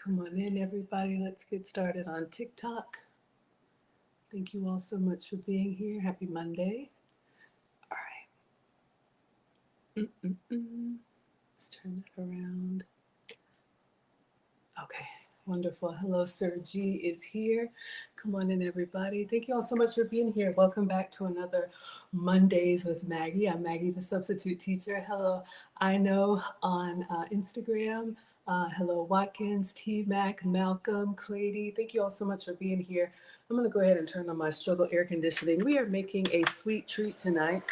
Come on in, everybody. Let's get started on TikTok. Thank you all so much for being here. Happy Monday. All right. Let's turn that around. Okay, wonderful. Hello, Sir G is here. Come on in, everybody. Thank you all so much for being here. Welcome back to another Mondays with Maggie. I'm Maggie, the substitute teacher. Hello, I know on Instagram. Hello, Watkins, T-Mac, Malcolm, Clady. Thank you all so much for being here. I'm going to go ahead and turn on my struggle air conditioning. We are making a sweet treat tonight.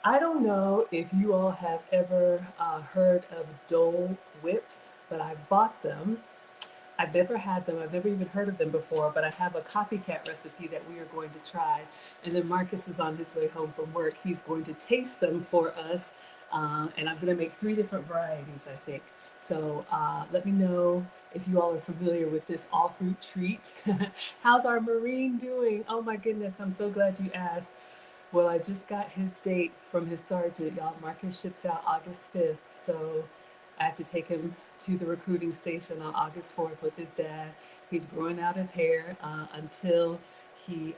I don't know if you all have ever heard of DOLE whips, but I've bought them. I've never had them. I've never even heard of them before, but I have a copycat recipe that we are going to try. And then Marcus is on his way home from work. He's going to taste them for us. And I'm going to make 3 different varieties, I think. So let me know if you all are familiar with this all-fruit treat. How's our Marine doing? Oh my goodness, I'm so glad you asked. Well, I just got his date from his sergeant. Y'all, Marcus ships out August 5th. So I have to take him to the recruiting station on August 4th with his dad. He's growing out his hair until he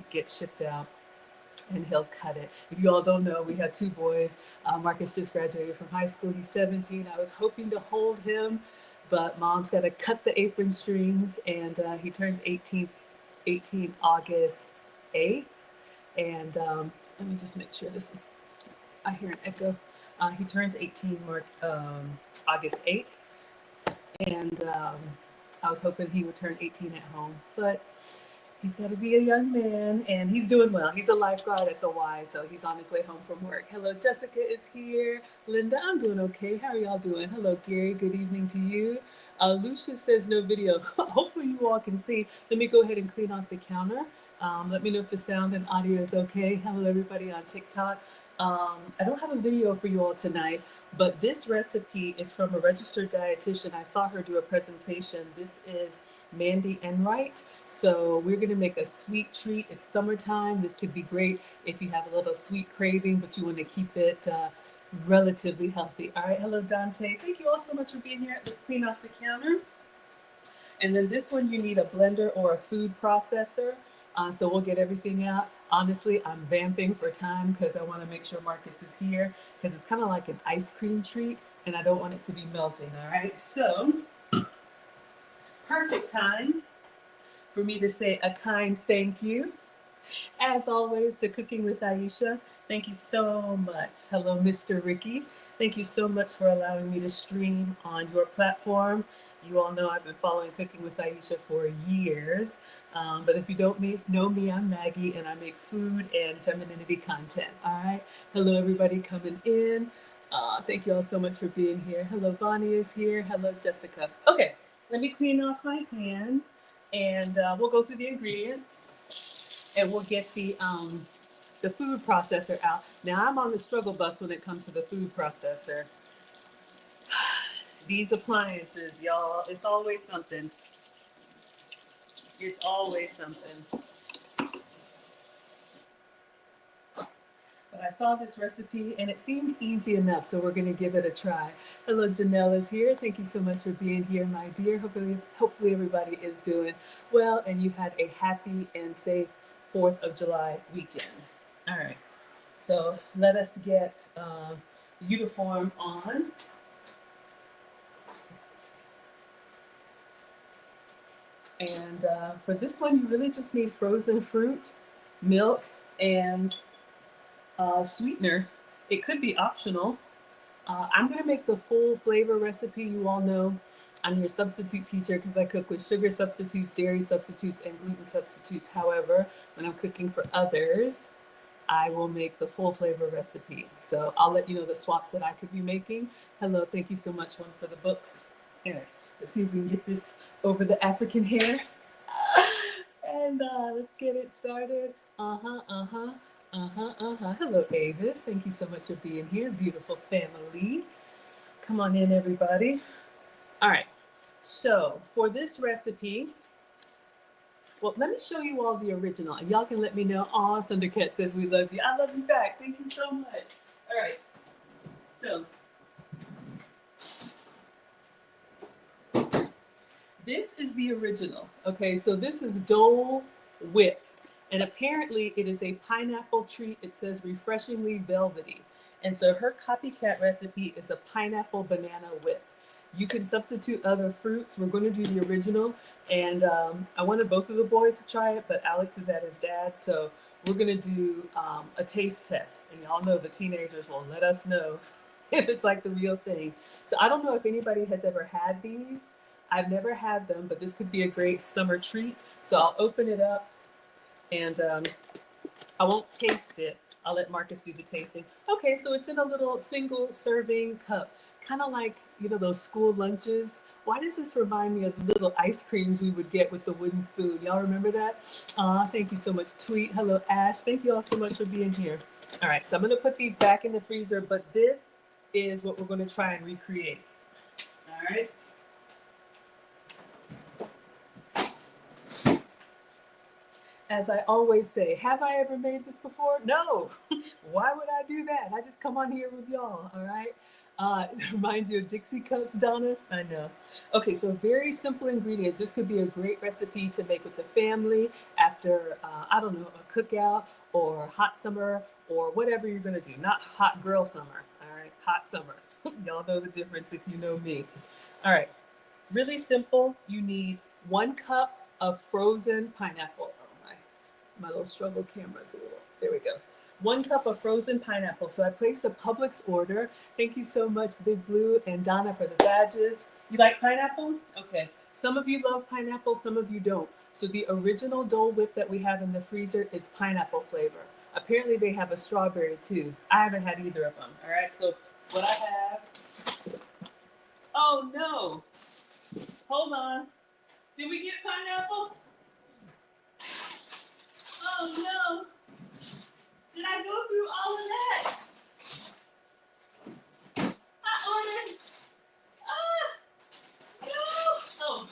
gets shipped out, and he'll cut it. If you all don't know, we have 2 boys. Marcus just graduated from high school. He's 17. I was hoping to hold him, but mom's got to cut the apron strings, and he turns 18 August 8th. And let me just make sure this is, I hear an echo. He turns 18 August 8th. And I was hoping he would turn 18 at home. But he's got to be a young man, and he's doing well. He's a lifeguard at the Y, so he's on his way home from work. Hello, Jessica is here. Linda, I'm doing okay. How are y'all doing? Hello, Gary. Good evening to you. Lucia says no video. Hopefully you all can see. Let me go ahead and clean off the counter. Let me know if the sound and audio is okay. Hello, everybody on TikTok. I don't have a video for you all tonight, but this recipe is from a registered dietitian. I saw her do a presentation. This is Mandy Enright. So we're going to make a sweet treat. It's summertime. This could be great if you have a little sweet craving, but you want to keep it relatively healthy. All right. Hello, Dante. Thank you all so much for being here. Let's clean off the counter. And then this one, you need a blender or a food processor. So we'll get everything out. Honestly, I'm vamping for time because I want to make sure Marcus is here, because it's kind of like an ice cream treat and I don't want it to be melting. All right. So perfect time for me to say a kind thank you, as always, to Cooking with Aisha. Thank you so much. Hello, Mr. Ricky. Thank you so much for allowing me to stream on your platform. You all know I've been following Cooking with Aisha for years. But if you don't know me, I'm Maggie, and I make food and femininity content. All right. Hello, everybody coming in. Thank you all so much for being here. Hello, Bonnie is here. Hello, Jessica. Okay, let me clean off my hands, and we'll go through the ingredients, and we'll get the food processor out. Now, I'm on the struggle bus when it comes to the food processor. These appliances, y'all, it's always something. It's always something. But I saw this recipe and it seemed easy enough, so we're going to give it a try. Hello, Janelle is here. Thank you so much for being here, my dear. Hopefully everybody is doing well and you had a happy and safe 4th of July weekend. All right, so let us get uniform on. And for this one, you really just need frozen fruit, milk, and sweetener. It could be optional. I'm going to make the full flavor recipe. You all know I'm your substitute teacher because I cook with sugar substitutes, dairy substitutes, and gluten substitutes. However, when I'm cooking for others, I will make the full flavor recipe. So I'll let you know the swaps that I could be making. Hello, thank you so much, one for the books. Here. Let's see if we can get this over the African hair. And let's get it started. Hello, Avis. Thank you so much for being here. Beautiful family. Come on in, everybody. All right. So for this recipe, well, let me show you all the original. And y'all can let me know. Aw, Thundercat says we love you. I love you back. Thank you so much. All right. So the original. Okay, so this is Dole Whip. And apparently it is a pineapple treat. It says refreshingly velvety. And so her copycat recipe is a pineapple banana whip. You can substitute other fruits. We're going to do the original. And I wanted both of the boys to try it, but Alex is at his dad's. So we're going to do a taste test. And y'all know the teenagers will let us know if it's like the real thing. So I don't know if anybody has ever had these. I've never had them, but this could be a great summer treat. So I'll open it up and I won't taste it. I'll let Marcus do the tasting. Okay, so it's in a little single serving cup, kind of like, you know, those school lunches. Why does this remind me of the little ice creams we would get with the wooden spoon? Y'all remember that? Thank you so much, Tweet. Hello, Ash. Thank you all so much for being here. All right, so I'm gonna put these back in the freezer, but this is what we're gonna try and recreate. All right. As I always say, have I ever made this before? No. Why would I do that? I just come on here with y'all, all right? It reminds you of Dixie cups, Donna? I know. Okay, so very simple ingredients. This could be a great recipe to make with the family after, I don't know, a cookout or hot summer or whatever you're gonna do. Not hot girl summer, all right? Hot summer. Y'all know the difference if you know me. All right, really simple. You need 1 cup of frozen pineapple. My little struggle camera's a little, there we go. 1 cup of frozen pineapple. So I placed a Publix order. Thank you so much, Big Blue and Donna, for the badges. You like pineapple? Okay. Some of you love pineapple, some of you don't. So the original Dole Whip that we have in the freezer is pineapple flavor. Apparently they have a strawberry too. I haven't had either of them. All right, so what I have, oh no, hold on. Did we get pineapple? Oh no! Did I go through all of that? I ordered. No! Oh.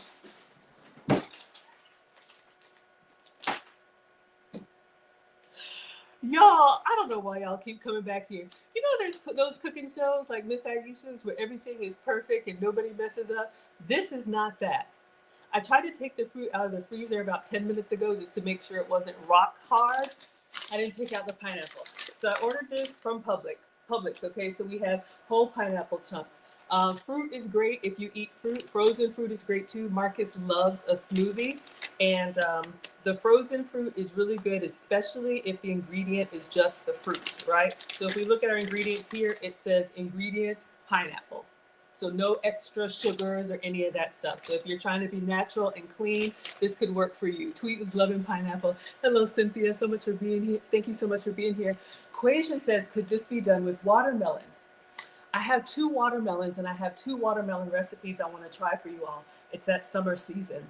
Y'all, I don't know why y'all keep coming back here. You know, there's those cooking shows like Miss Aisha'S where everything is perfect and nobody messes up. This is not that. I tried to take the fruit out of the freezer about 10 minutes ago just to make sure it wasn't rock hard. I didn't take out the pineapple. So I ordered this from Publix, okay? So we have whole pineapple chunks. Fruit is great if you eat fruit. Frozen fruit is great too. Marcus loves a smoothie. And the frozen fruit is really good, especially if the ingredient is just the fruit, right? So if we look at our ingredients here, it says ingredients, pineapple. So no extra sugars or any of that stuff. So if you're trying to be natural and clean, this could work for you. Tweet is loving pineapple. Hello, Cynthia. So much for being here. Thank you so much for being here. Quasia says, could this be done with watermelon? I have 2 watermelons and I have 2 watermelon recipes I want to try for you all. It's that summer season.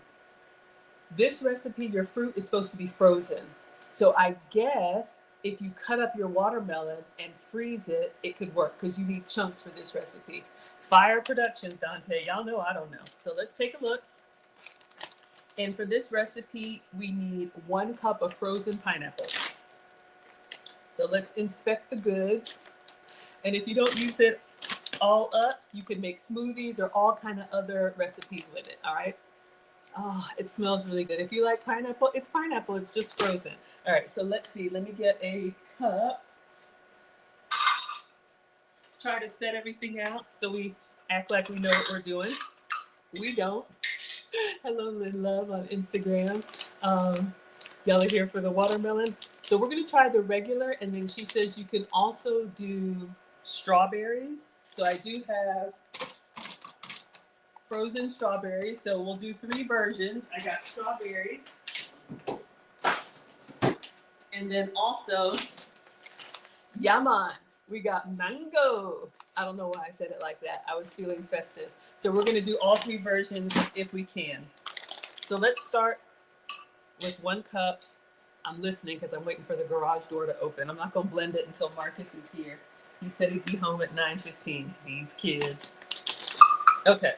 This recipe, your fruit is supposed to be frozen. So I guess if you cut up your watermelon and freeze it, it could work because you need chunks for this recipe. Fire Productions, Dante. Y'all know I don't know. So let's take a look. And for this recipe, we need 1 cup of frozen pineapple. So let's inspect the goods. And if you don't use it all up, you can make smoothies or all kind of other recipes with it, all right? Oh, it smells really good. If you like pineapple, it's just frozen. All right, so let's see. Let me get a cup. Try to set everything out so we act like we know what we're doing. We don't. Hello, Lynn Love on Instagram. Y'all are here for the watermelon. So we're gonna try the regular, and then she says you can also do strawberries. So I do have frozen strawberries. So we'll do 3 versions. I got strawberries. And then also, yaman. We got mango. I don't know why I said it like that. I was feeling festive. So we're gonna do all 3 versions if we can. So let's start with 1 cup. I'm listening because I'm waiting for the garage door to open. I'm not gonna blend it until Marcus is here. He said he'd be home at 9:15. These kids. Okay.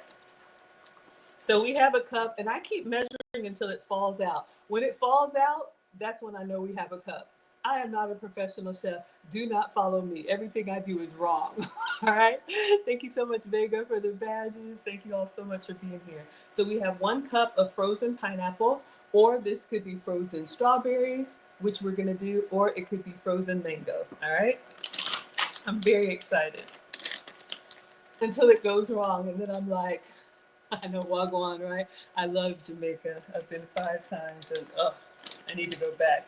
So we have a cup, and I keep measuring until it falls out. When it falls out, that's when I know we have a cup. I am not a professional chef. Do not follow me. Everything I do is wrong. All right. Thank you so much, Vega, for the badges. Thank you all so much for being here. So we have 1 cup of frozen pineapple, or this could be frozen strawberries, which we're going to do, or it could be frozen mango. All right. I'm very excited until it goes wrong. And then I'm like, I know Wagwan, right? I love Jamaica. I've been 5 times and I need to go back.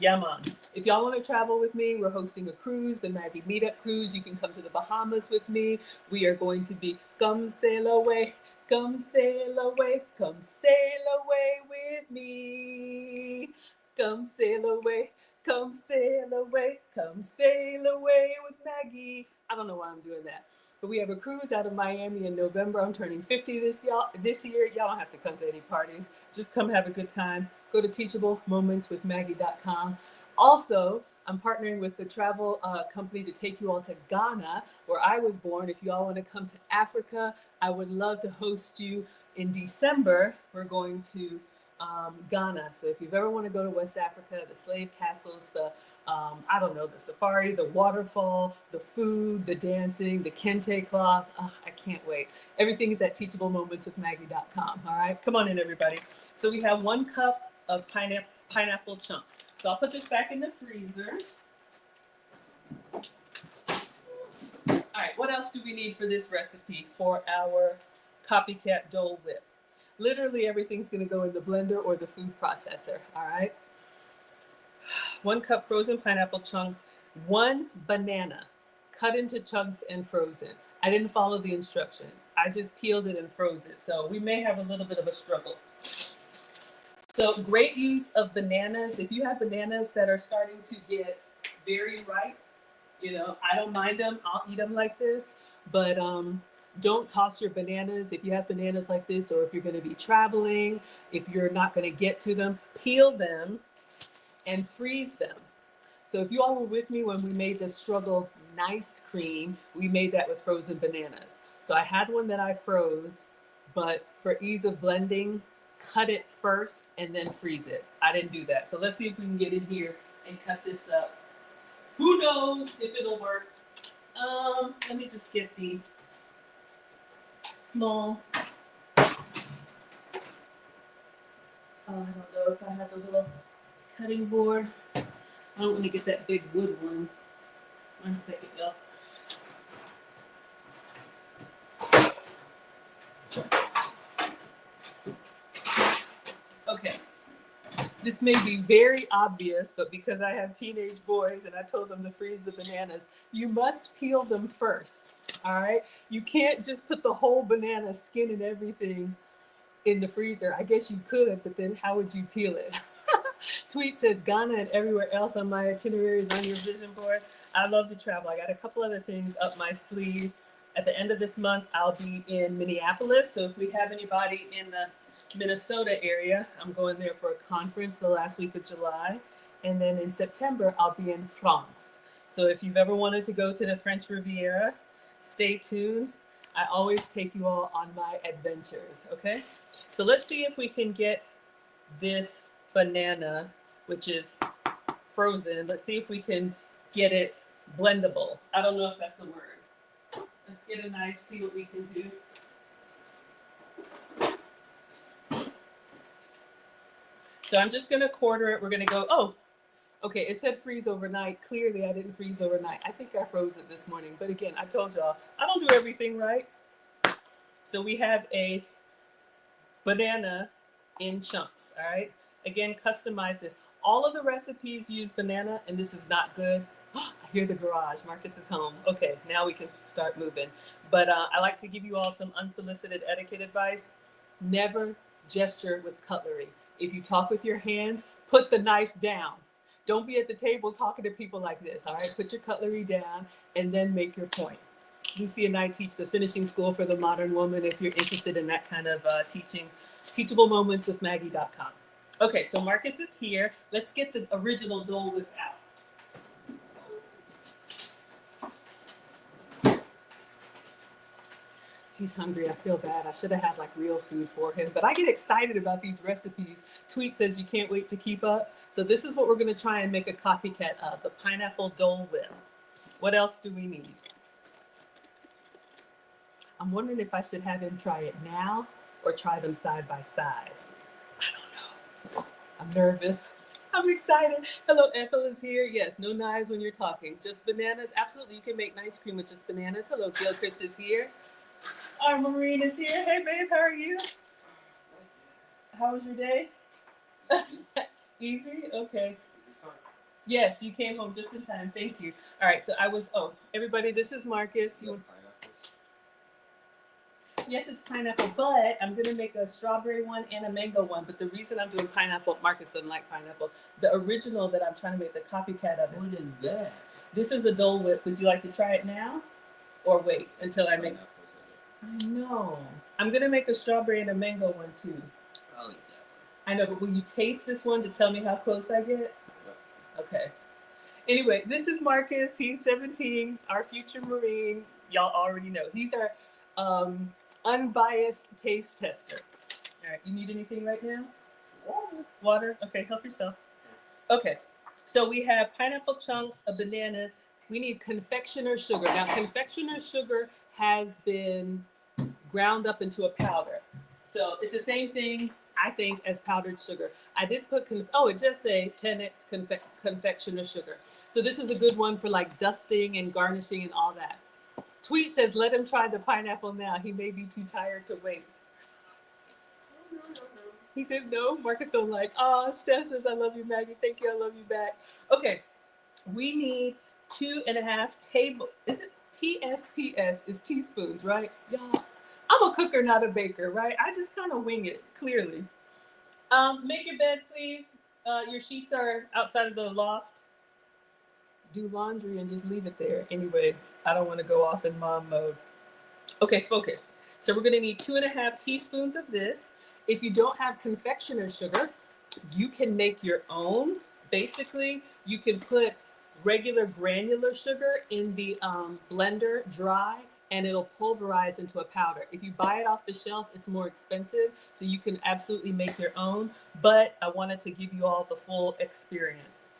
Yeah, man. If y'all want to travel with me, we're hosting a cruise, the Maggie Meetup Cruise. You can come to the Bahamas with me. We are going to be come sail away, come sail away, come sail away with me. Come sail away, come sail away, come sail away with Maggie. I don't know why I'm doing that. But we have a cruise out of Miami in November. I'm turning 50 this year. Y'all don't have to come to any parties. Just come have a good time. Go to teachablemomentswithmaggie.com. Also, I'm partnering with the travel company to take you all to Ghana, where I was born. If you all want to come to Africa, I would love to host you in December. We're going to Ghana. So if you've ever want to go to West Africa, the slave castles, the the safari, the waterfall, the food, the dancing, the kente cloth. I can't wait. Everything is at teachablemomentswithmaggie.com. All right, come on in, everybody. So we have 1 cup of pineapple chunks. So I'll put this back in the freezer. All right, what else do we need for this recipe for our copycat Dole Whip? Literally everything's going to go in the blender or the food processor. All right. 1 cup frozen pineapple chunks, 1 banana cut into chunks and frozen. I didn't follow the instructions. I just peeled it and froze it. So we may have a little bit of a struggle. So great use of bananas. If you have bananas that are starting to get very ripe, I don't mind them. I'll eat them like this, but don't toss your bananas. If you have bananas like this, or if you're going to be traveling, if you're not going to get to them, peel them and freeze them. So if you all were with me when we made the struggle nice cream, we made that with frozen bananas. So I had one that I froze, but for ease of blending, cut it first and then freeze it. I didn't do that. So let's see if we can get in here and cut this up. Who knows if it'll work? Let me just get the small. I don't know if I have a little cutting board. I don't want to get that big wood one. 1 second, y'all. Okay. This may be very obvious, but because I have teenage boys and I told them to freeze the bananas, you must peel them first. All right. You can't just put the whole banana, skin and everything in the freezer. I guess you could, but then how would you peel it? Tweet says Ghana and everywhere else on my itinerary is on your vision board. I love to travel. I got a couple other things up my sleeve. At the end of this month, I'll be in Minneapolis. So if we have anybody in the Minnesota area, I'm going there for a conference the last week of July. And then in September, I'll be in France. So if you've ever wanted to go to the French Riviera, stay tuned. I always take you all on my adventures, okay? So let's see if we can get this banana, which is frozen. Let's see if we can get it blendable. I don't know if that's a word. Let's get a knife, see what we can do. So I'm just gonna quarter it. We're gonna go, oh, okay, it said freeze overnight. Clearly I didn't freeze overnight. I think I froze it this morning. But again, I told y'all, I don't do everything right. So we have a banana in chunks, all right? Again, customize this. All of the recipes use banana, and this is not good. I hear the garage. Marcus is home. Okay, now we can start moving. But I like to give you all some unsolicited etiquette advice. Never gesture with cutlery. If you talk with your hands, put the knife down. Don't be at the table talking to people like this, all right? Put your cutlery down and then make your point. Lucy and I teach the finishing school for the modern woman. If you're interested in that kind of teaching, teachablemomentswithmaggie.com. Okay, so Marcus is here. Let's get the original Dole Whip out. He's hungry. I feel bad. I should have had like real food for him. But I get excited about these recipes. Tweet says you can't wait to keep up. So this is what we're going to try and make a copycat of, the pineapple Dole Whip. What else do we need? I'm wondering if I should have him try it now or try them side by side. I don't know. I'm nervous. I'm excited. Hello, Ethel is here. Yes, no knives when you're talking. Just bananas. Absolutely, you can make nice cream with just bananas. Hello, Gilchrist is here. Our Maureen is here. Hey, babe, how are you? How was your day? Easy? Okay. Yes, you came home just in time. Thank you. All right, so everybody, this is Marcus. Yes, it's pineapple, but I'm going to make a strawberry one and a mango one. But the reason I'm doing pineapple, Marcus doesn't like pineapple. The original that I'm trying to make the copycat of. What is that? This is a Dole Whip. Would you like to try it now or wait until I make it? I know. I'm going to make a strawberry and a mango one too. I'll eat that one. I know, but will you taste this one to tell me how close I get? Yep. Okay. Anyway, this is Marcus. He's 17, our future Marine. Y'all already know. He's our unbiased taste tester. All right, you need anything right now? Water? Okay, help yourself. Okay, so we have pineapple chunks, a banana. We need confectioner sugar. Now, confectioner sugar has been ground up into a powder. So it's the same thing, I think, as powdered sugar. I did put, it just say 10x confectioner sugar. So this is a good one for like dusting and garnishing and all that. Tweet says, let him try the pineapple now. He may be too tired to wait. No. He says no. Marcus don't like. Steph says, I love you, Maggie. Thank you. I love you back. Okay. We need 2.5 is it TSPS is teaspoons, right? Y'all, I'm a cooker, not a baker, right? I just kind of wing it, clearly. Make your bed, please. Your sheets are outside of the loft. Do laundry and just leave it there. Anyway, I don't want to go off in mom mode. Okay, focus. So we're going to need 2.5 teaspoons of this. If you don't have confectioner sugar, you can make your own. Basically, you can put regular granular sugar in the blender dry, and it'll pulverize into a powder. If you buy it off the shelf, it's more expensive, so you can absolutely make your own. But I wanted to give you all the full experience.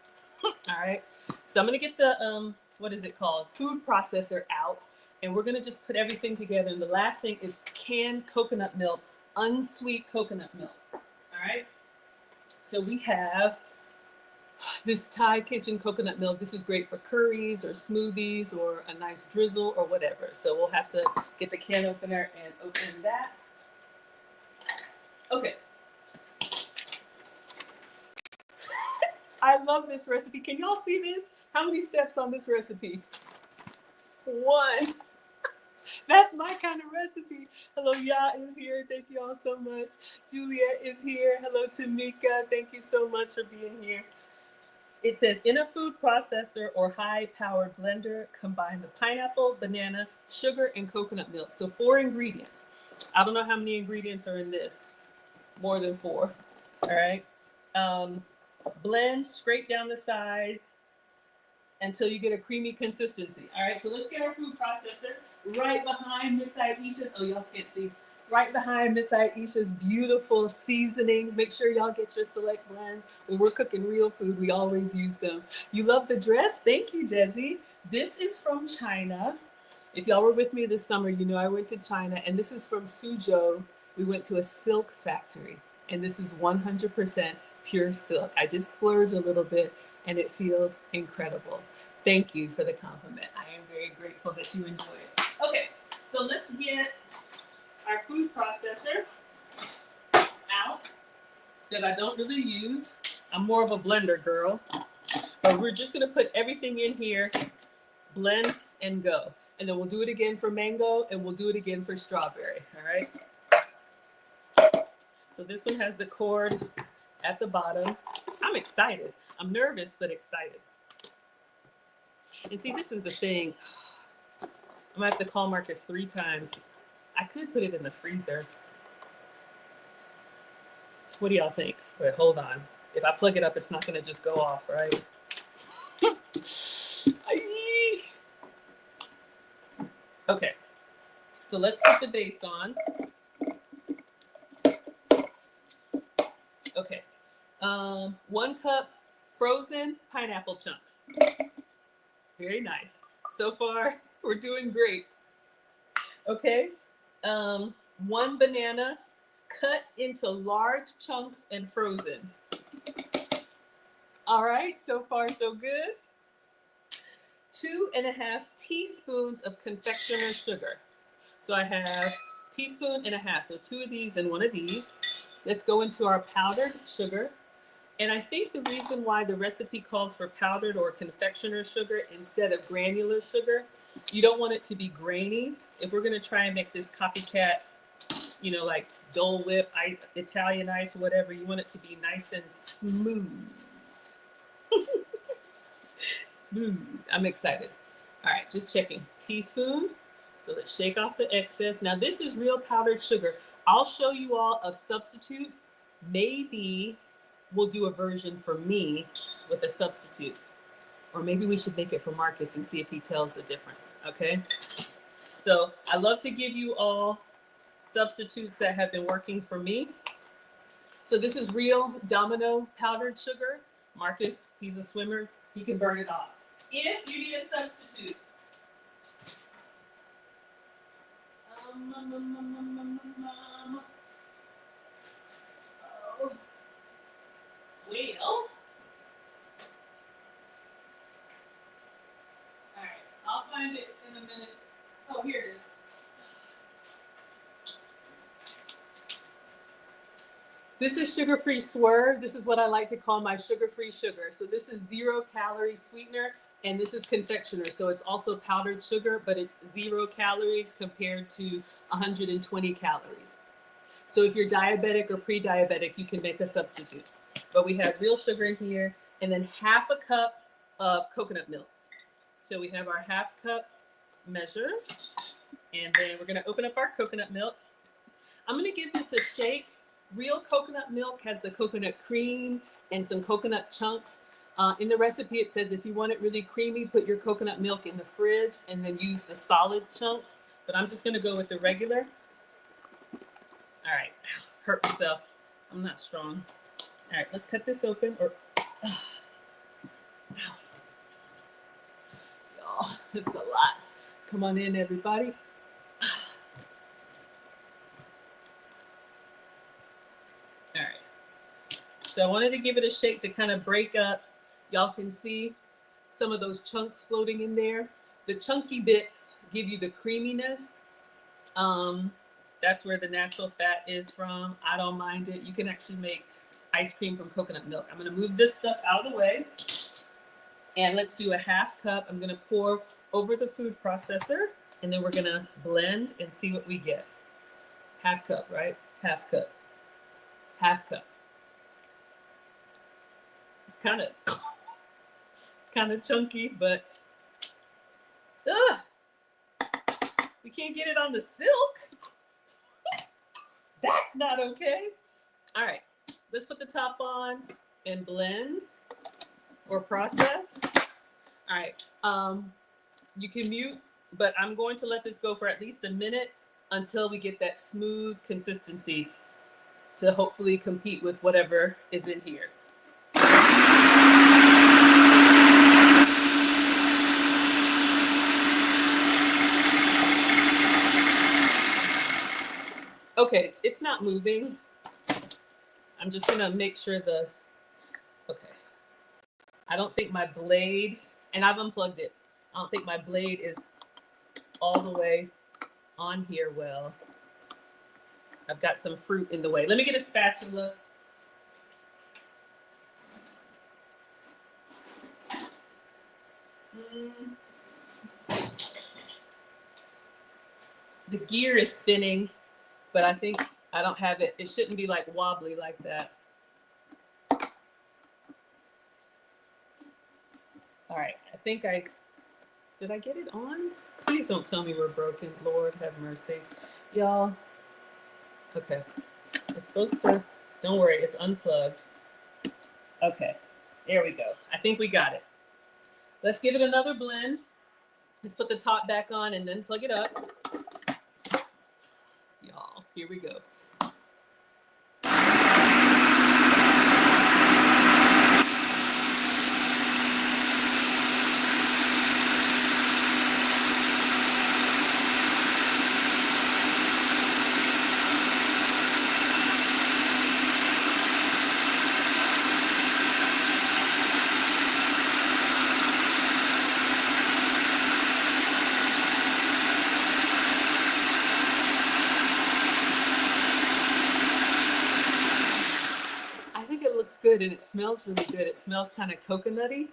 All right, so I'm gonna get the what is it called, food processor out, and we're gonna just put everything together. And the last thing is canned coconut milk, unsweet coconut milk. All right, so we have this Thai kitchen coconut milk. This is great for curries or smoothies or a nice drizzle or whatever. So we'll have to get the can opener and open that. Okay. I love this recipe. Can y'all see this? How many steps on this recipe? 1. That's my kind of recipe. Hello, Ya is here. Thank you all so much. Juliet is here. Hello, Tamika. Thank you so much for being here. It says, in a food processor or high-powered blender, combine the pineapple, banana, sugar, and coconut milk. So 4 ingredients. I don't know how many ingredients are in this. More than 4. All right. Blend straight down the sides until you get a creamy consistency. All right, so let's get our food processor right behind Miss Aisha'S. Oh, y'all can't see. Right behind Miss Aisha'S beautiful seasonings. Make sure y'all get your select blends. When we're cooking real food, we always use them. You love the dress? Thank you, Desi. This is from China. If y'all were with me this summer, you know I went to China, and this is from Suzhou. We went to a silk factory, and this is 100% pure silk. I did splurge a little bit, and it feels incredible. Thank you for the compliment. I am very grateful that you enjoy it. Okay, so let's get our food processor out that I don't really use. I'm more of a blender girl. But we're just gonna put everything in here, blend and go. And then we'll do it again for mango, and we'll do it again for strawberry, all right? So this one has the cord at the bottom. I'm excited. I'm nervous, but excited. And see, this is the thing. I'm gonna have to call Marcus 3 times. I could put it in the freezer. What do y'all think? Wait, hold on. If I plug it up, it's not gonna just go off, right? Okay, so let's put the base on. Okay, 1 cup frozen pineapple chunks. Very nice. So far, we're doing great. Okay. 1 banana cut into large chunks and frozen. All right, so far so good. 2.5 teaspoons of confectioner sugar. So I have 1.5 teaspoons, so 2 of these and 1 of these. Let's go into our powdered sugar. And I think the reason why the recipe calls for powdered or confectioner sugar instead of granular sugar, you don't want it to be grainy. If we're gonna try and make this copycat, you know, like Dole Whip, Italian ice, whatever, you want it to be nice and smooth. Smooth. I'm excited. All right, just checking. Teaspoon. So let's shake off the excess. Now this is real powdered sugar. I'll show you all a substitute. Maybe we'll do a version for me with a substitute. Or maybe we should make it for Marcus and see if he tells the difference, okay? So I love to give you all substitutes that have been working for me. So this is real Domino powdered sugar. Marcus, he's a swimmer. He can burn it off. If you need a substitute, well, all right, I'll find it in a minute. Oh, here it is. This is sugar-free Swerve. This is what I like to call my sugar-free sugar. So this is 0-calorie sweetener, and this is confectioner. So it's also powdered sugar, but it's 0 calories compared to 120 calories. So if you're diabetic or pre-diabetic, you can make a substitute. But we have real sugar in here, and then 1/2 cup of coconut milk. So we have our 1/2 cup measure, and then we're gonna open up our coconut milk. I'm gonna give this a shake. Real coconut milk has the coconut cream and some coconut chunks. In the recipe, it says if you want it really creamy, put your coconut milk in the fridge and then use the solid chunks. But I'm just gonna go with the regular. All right, hurt myself. I'm not strong. All right, let's cut this open. Oh, it's a lot. Come on in, everybody. All right. So I wanted to give it a shake to kind of break up. Y'all can see some of those chunks floating in there. The chunky bits give you the creaminess. That's where the natural fat is from. I don't mind it. You can actually make ice cream from coconut milk. I'm gonna move this stuff out of the way. And let's do a 1/2 cup. I'm gonna pour over the food processor, and then we're gonna blend and see what we get. 1/2 cup, right? 1/2 cup. 1/2 cup. It's kind of chunky, but we can't get it on the silk. That's not okay. All right, let's put the top on and blend or process. All right, you can mute, but I'm going to let this go for at least a minute until we get that smooth consistency to hopefully compete with whatever is in here. Okay, it's not moving. I'm just gonna make sure okay. I don't think my blade, and I've unplugged it. I don't think my blade is all the way on here well. I've got some fruit in the way. Let me get a spatula. The gear is spinning, but I think I don't have it. It shouldn't be like wobbly like that. All right, I think did I get it on? Please don't tell me we're broken. Lord have mercy. Y'all. Okay, it's supposed to, don't worry, it's unplugged. Okay, there we go. I think we got it. Let's give it another blend. Let's put the top back on and then plug it up. Y'all, here we go. good and it smells really good. It smells kind of coconutty.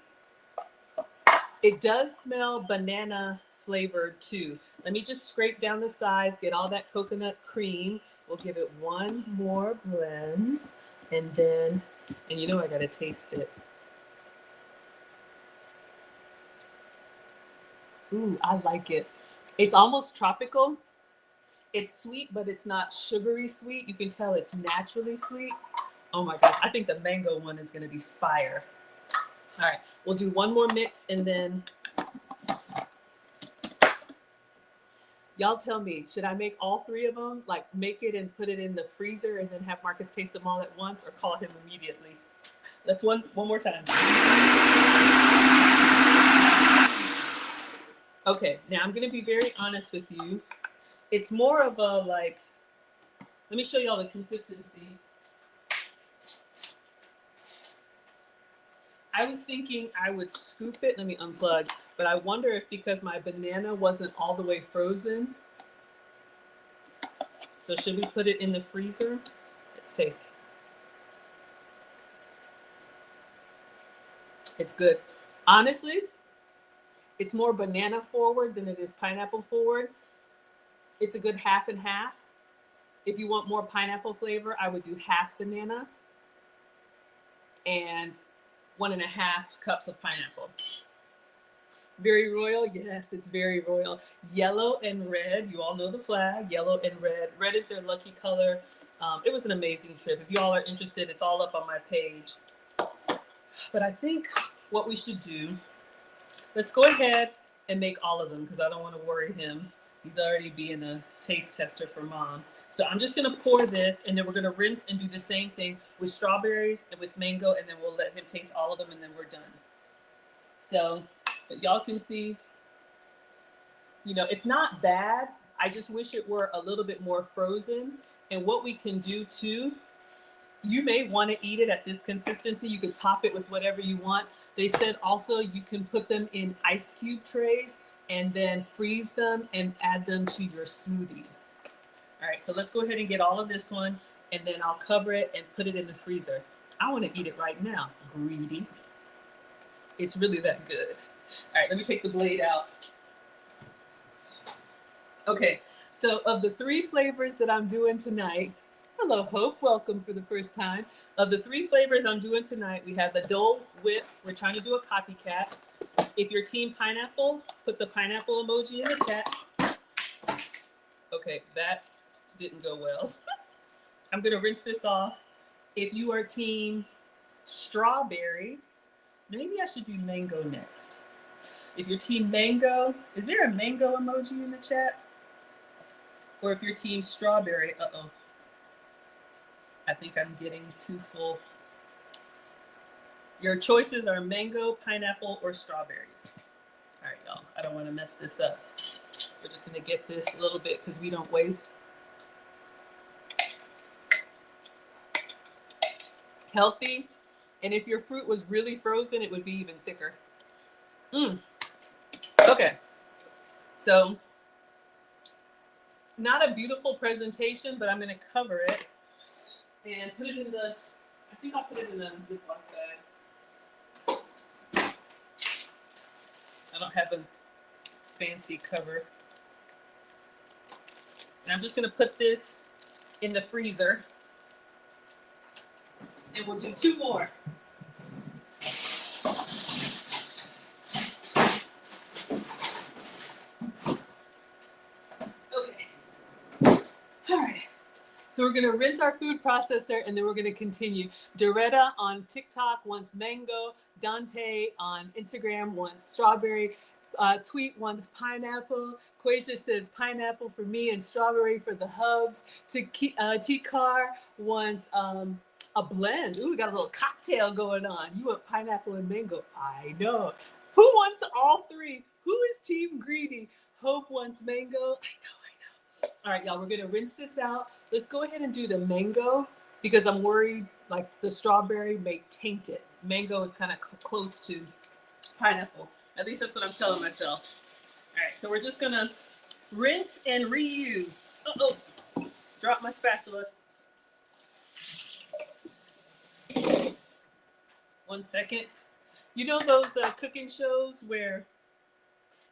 It does smell banana flavored too. Let me just scrape down the sides, get all that coconut cream. We'll give it one more blend. And then, and you know I gotta taste it. Ooh, I like it. It's almost tropical. It's sweet, but it's not sugary sweet. You can tell it's naturally sweet. Oh my gosh, I think the mango one is gonna be fire. All right, we'll do one more mix and then y'all tell me, should I make all three of them? Like make it and put it in the freezer and then have Marcus taste them all at once or call him immediately? Let's one more time. Okay, now I'm gonna be very honest with you. It's more of a like, let me show y'all the consistency. I was thinking I would scoop it, let me unplug, but I wonder if because my banana wasn't all the way frozen. So should we put it in the freezer? Let's taste it. It's good. Honestly, it's more banana forward than it is pineapple forward. It's a good half and half. If you want more pineapple flavor, I would do half banana and 1.5 cups of pineapple. Very royal, yes, it's very royal. Yellow and red, you all know the flag, yellow and red. Red is their lucky color. It was an amazing trip. If you all are interested, it's all up on my page. But I think what we should do, let's go ahead and make all of them because I don't want to worry him. He's already being a taste tester for mom. So I'm just gonna pour this and then we're gonna rinse and do the same thing with strawberries and with mango and then we'll let him taste all of them and then we're done. So, but y'all can see, you know, it's not bad. I just wish it were a little bit more frozen. And what we can do too, you may want to eat it at this consistency. You could top it with whatever you want. They said also you can put them in ice cube trays and then freeze them and add them to your smoothies. All right, so let's go ahead and get all of this one and then I'll cover it and put it in the freezer. I want to eat it right now, greedy. It's really that good. All right, let me take the blade out. Okay, so of the 3 flavors that I'm doing tonight, hello Hope, welcome for the first time. Of the 3 flavors I'm doing tonight, we have the Dole Whip. We're trying to do a copycat. If you're team pineapple, put the pineapple emoji in the chat. Okay, that didn't go well. I'm gonna rinse this off. If you are team strawberry, maybe I should do mango next. If you're team mango, is there a mango emoji in the chat? Or if you're team strawberry, uh-oh. I think I'm getting too full. Your choices are mango, pineapple, or strawberries. All right, y'all, I don't wanna mess this up. We're just gonna get this a little bit because we don't waste. Healthy, and if your fruit was really frozen, it would be even thicker. Okay, so not a beautiful presentation, but I'm gonna cover it and put it in the, I think I'll put it in a Ziploc bag. I don't have a fancy cover. And I'm just gonna put this in the freezer. And we'll do 2 more. Okay. All right. So we're gonna rinse our food processor and then we're gonna continue. Doretta on TikTok wants mango. Dante on Instagram wants strawberry. Tweet wants pineapple. Quasia says pineapple for me and strawberry for the hubs. T-Car wants a blend. Ooh, we got a little cocktail going on. You want pineapple and mango. I know. Who wants all 3? Who is team greedy? Hope wants mango. I know. All right, y'all, we're gonna rinse this out. Let's go ahead and do the mango because I'm worried like the strawberry may taint it. Mango is kind of close to pineapple. At least that's what I'm telling myself. All right, so we're just gonna rinse and reuse. Uh-oh, drop my spatula. 1 second. You know those cooking shows where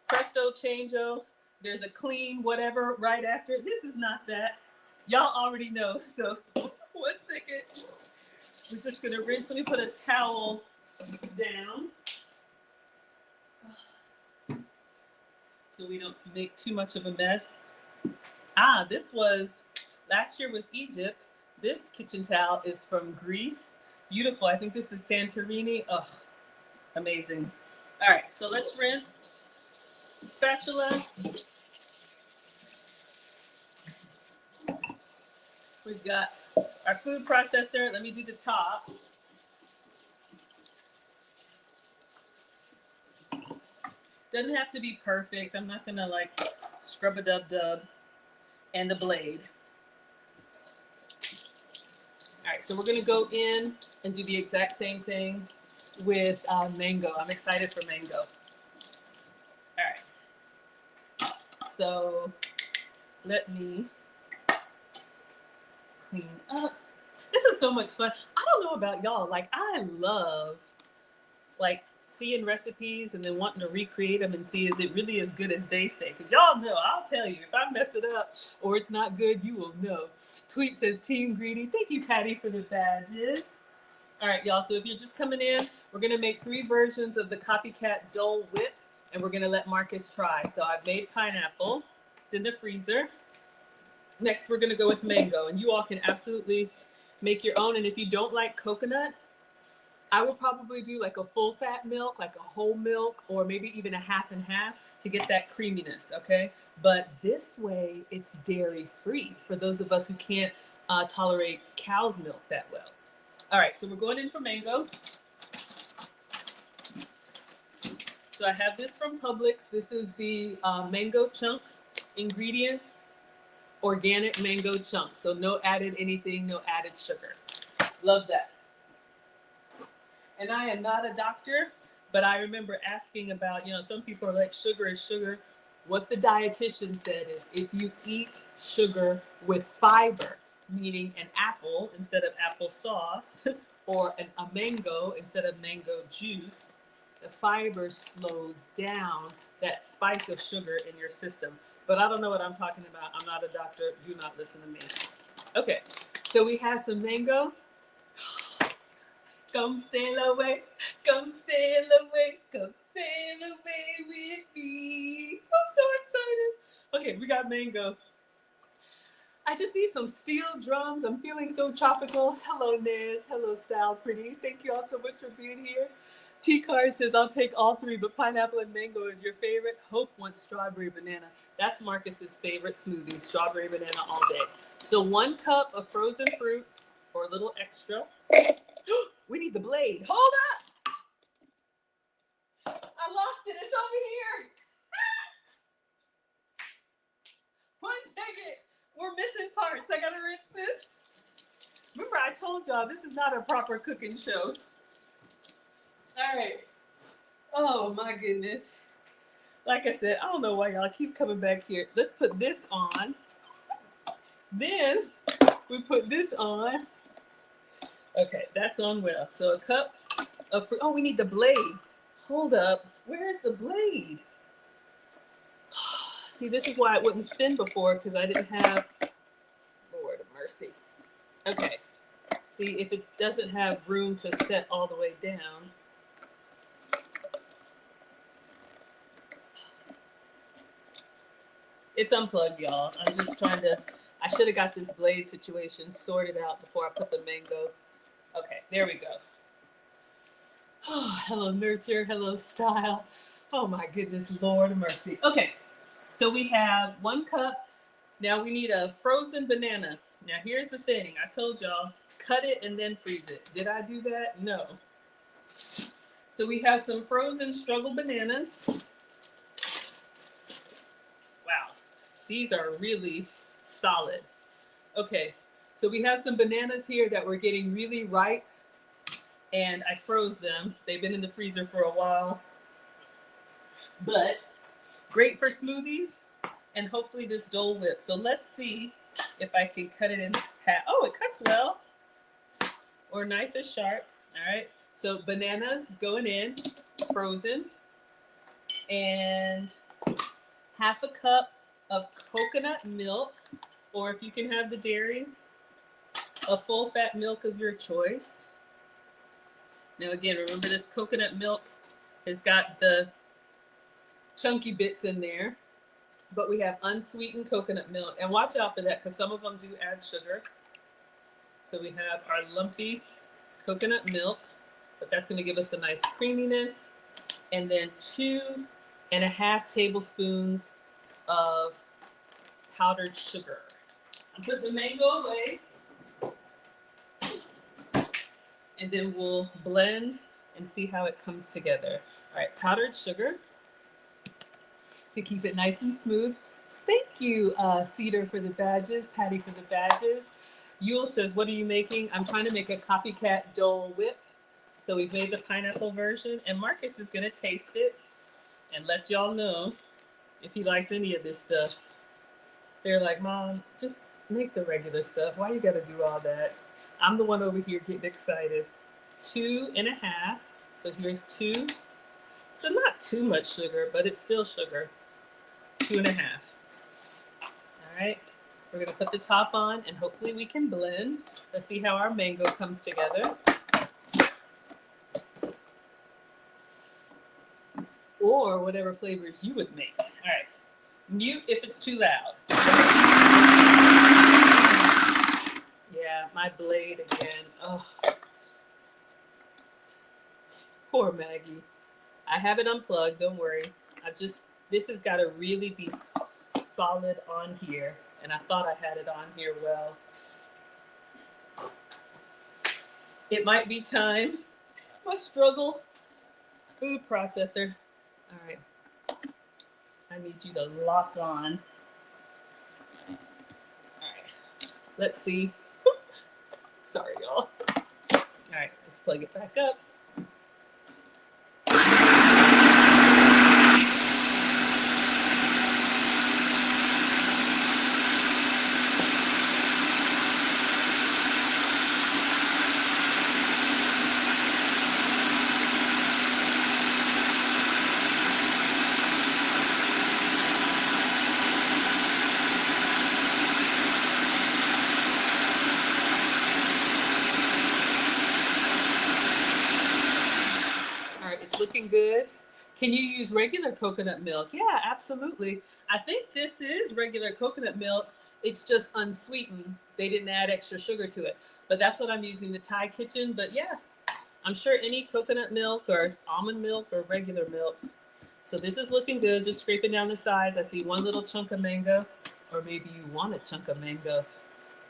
presto changeo, there's a clean whatever right after? This is not that. Y'all already know. So 1 second. We're just gonna rinse. Let me put a towel down so we don't make too much of a mess. This was, last year was Egypt. This kitchen towel is from Greece. Beautiful. I think this is Santorini. Ugh, amazing. All right, so let's rinse. Spatula. We've got our food processor. Let me do the top. Doesn't have to be perfect. I'm not gonna like scrub a dub. And the blade. All right, so we're gonna go in and do the exact same thing with mango. I'm excited for mango. All right, so let me clean up. This is so much fun. I don't know about y'all, like I love like seeing recipes and then wanting to recreate them and see is it really as good as they say. Because y'all know, I'll tell you, if I mess it up or it's not good, you will know. Tweet says, Team Greedy. Thank you, Patty, for the badges. All right, y'all, so if you're just coming in, we're going to make 3 versions of the copycat DOLE whip, and we're going to let Marcus try. So I've made pineapple. It's in the freezer. Next, we're going to go with mango, and you all can absolutely make your own. And if you don't like coconut, I would probably do like a full fat milk, like a whole milk, or maybe even a half and half to get that creaminess, okay? But this way, it's dairy free for those of us who can't tolerate cow's milk that well. All right, so we're going in for mango. So I have this from Publix. This is the mango chunks ingredients, organic mango chunks. So no added anything, no added sugar. Love that. And I am not a doctor, but I remember asking about, some people are like, sugar is sugar. What the dietitian said is if you eat sugar with fiber, meaning an apple instead of applesauce, or a mango instead of mango juice, the fiber slows down that spike of sugar in your system. But I don't know what I'm talking about. I'm not a doctor. Do not listen to me. Okay, so we have some mango. Come sail away, come sail away, come sail away with me. I'm so excited. Okay, we got mango. I just need some steel drums. I'm feeling so tropical. Hello, Nez. Hello, Style Pretty. Thank you all so much for being here. T-Car says, I'll take all 3, but pineapple and mango is your favorite. Hope wants strawberry banana. That's Marcus's favorite smoothie, strawberry banana all day. So 1 cup of frozen fruit, or a little extra. We need the blade. Hold up. I lost it. It's over here. 1 second. We're missing parts. I got to rinse this. Remember, I told y'all this is not a proper cooking show. All right. Oh, my goodness. Like I said, I don't know why y'all keep coming back here. Let's put this on. Then we put this on. Okay, that's on well. So a cup of fruit. Oh, we need the blade. Hold up. Where is the blade? See, this is why it wouldn't spin before, because I didn't have, Lord of mercy. Okay. See, if it doesn't have room to set all the way down. It's unplugged, y'all. I'm just trying to, I should have got this blade situation sorted out before I put the mango. Okay, there we go. Oh, hello, Nurture. Hello, Style. Oh, my goodness, Lord of mercy. Okay, so we have 1 cup. Now we need a frozen banana. Now, here's the thing. I told y'all, cut it and then freeze it. Did I do that? No. So we have some frozen struggle bananas. Wow, these are really solid. Okay, so we have some bananas here that were getting really ripe, and I froze them. They've been in the freezer for a while, but great for smoothies and hopefully this Dole Whip. So let's see if I can cut it in half. Oh, it cuts well. Or knife is sharp. All right. So bananas going in, frozen, and half a cup of coconut milk, or if you can have the dairy, a full fat milk of your choice. Now again, remember this coconut milk has got the chunky bits in there, but we have unsweetened coconut milk. And watch out for that because some of them do add sugar. So we have our lumpy coconut milk, but that's going to give us a nice creaminess. And then 2.5 tablespoons of powdered sugar. I'll put the mango away. And then we'll blend and see how it comes together. All right, powdered sugar to keep it nice and smooth. Thank you, Cedar, for the badges, Patty for the badges. Yule says, what are you making? I'm trying to make a copycat DOLE whip. So we've made the pineapple version, and Marcus is gonna taste it and let y'all know if he likes any of this stuff. They're like, Mom, just make the regular stuff. Why you gotta do all that? I'm the one over here getting excited. 2.5. So here's 2. So not too much sugar, but it's still sugar. 2.5. All right. We're gonna put the top on and hopefully we can blend. Let's see how our mango comes together. Or whatever flavors you would make. All right. Mute if it's too loud. Yeah, my blade again. Oh. Poor Maggie. I have it unplugged, don't worry. This has got to really be solid on here. And I thought I had it on here well. It might be time. My struggle food processor. All right. I need you to lock on. All right. Let's see. Sorry, y'all. All right, let's plug it back up. Looking good. Can you use regular coconut milk? Yeah, absolutely. I think this is regular coconut milk. It's just unsweetened. They didn't add extra sugar to it. But that's what I'm using, the Thai Kitchen. But yeah, I'm sure any coconut milk or almond milk or regular milk. So this is looking good. Just scraping down the sides. I see one little chunk of mango, or maybe you want a chunk of mango.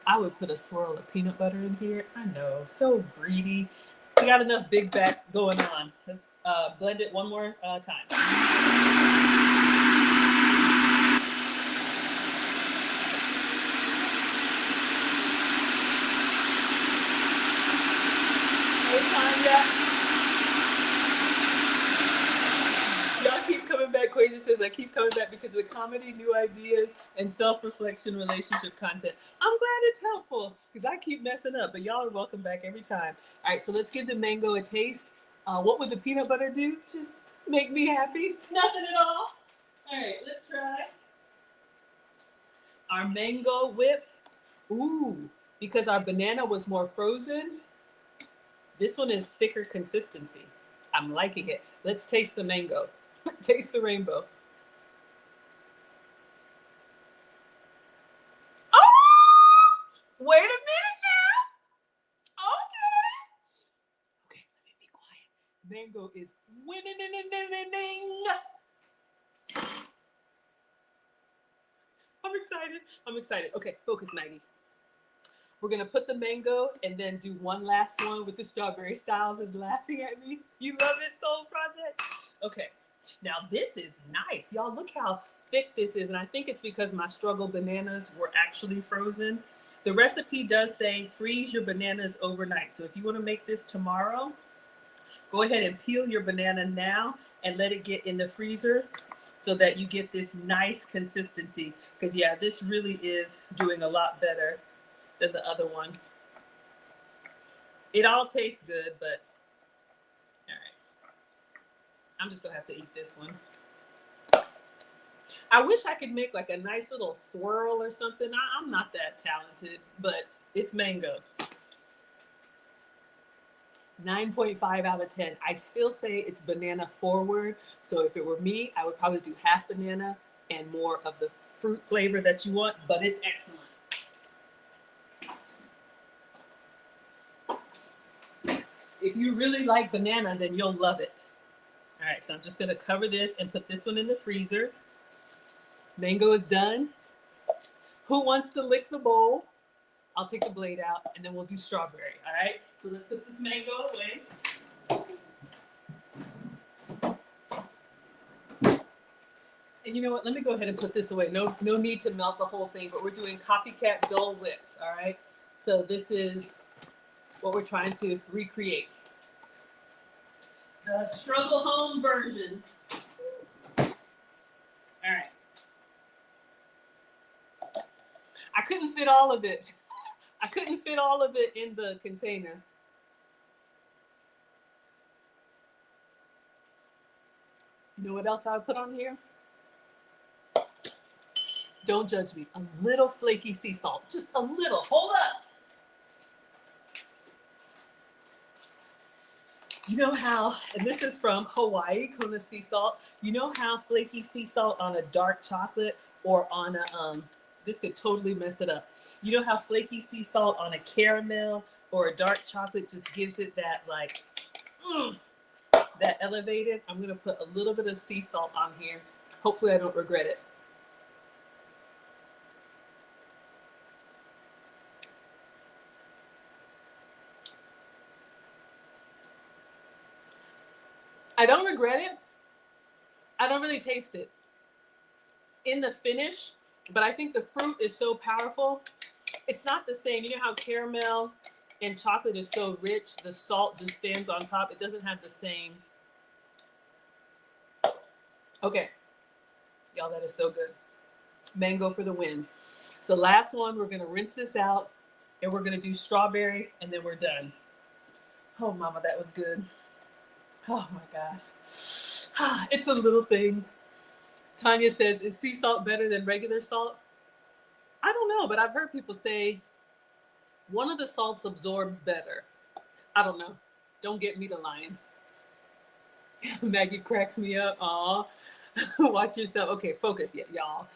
I would put a swirl of peanut butter in here. I know, so greedy. We got enough big back going on. Let's blend it one more time. Y'all keep coming back. Quasia says, I keep coming back because of the comedy, new ideas, and self-reflection relationship content. I'm glad it's helpful because I keep messing up, but y'all are welcome back every time. All right, so let's give the mango a taste. What would the peanut butter do? Just make me happy? Nothing at all. All right, let's try our mango whip. Ooh, because our banana was more frozen, this one is thicker consistency. I'm liking it. Let's taste the mango. Taste the rainbow. Oh! Wait a minute now. Okay, let me be quiet. Mango is winning. I'm excited. Okay, focus, Maggie. We're gonna put the mango and then do one last one with the strawberry. Styles is laughing at me. You love it, Soul Project? Okay, now this is nice. Y'all look how thick this is. And I think it's because my struggle bananas were actually frozen. The recipe does say freeze your bananas overnight. So if you wanna make this tomorrow, go ahead and peel your banana now and let it get in the freezer so that you get this nice consistency. Because yeah, this really is doing a lot better than the other one. It all tastes good, but I'm just gonna have to eat this one. I wish I could make like a nice little swirl or something. I'm not that talented, but it's mango. 9.5 out of 10. I still say it's banana forward. So if it were me, I would probably do half banana and more of the fruit flavor that you want, but it's excellent. If you really like banana, then you'll love it. All right, so I'm just gonna cover this and put this one in the freezer. Mango is done. Who wants to lick the bowl? I'll take the blade out and then we'll do strawberry, all right? So let's put this mango away. And you know what, let me go ahead and put this away. No need to melt the whole thing, but we're doing copycat DOLE whips, all right? So this is what we're trying to recreate. The struggle home version. All right. I couldn't fit all of it. I couldn't fit all of it in the container. You know what else I would put on here? Don't judge me. A little flaky sea salt. Just a little. Hold up. You know how, and this is from Hawaii, Kona sea salt. You know how flaky sea salt on a dark chocolate or on a, this could totally mess it up. You know how flaky sea salt on a caramel or a dark chocolate just gives it that like, that elevated? I'm gonna put a little bit of sea salt on here. Hopefully I don't regret it. I don't regret it. I don't really taste it in the finish, but I think the fruit is so powerful. It's not the same. You know how caramel and chocolate is so rich, the salt just stands on top. It doesn't have the same. Okay, y'all, that is so good. Mango for the win. So last one, we're gonna rinse this out and we're gonna do strawberry and then we're done. Oh, mama, that was good. Oh my gosh. It's the little things. Tanya says, is sea salt better than regular salt? I don't know, but I've heard people say one of the salts absorbs better. I don't know. Don't get me to lying. Maggie cracks me up. Aw. Watch yourself. Okay, focus, y'all.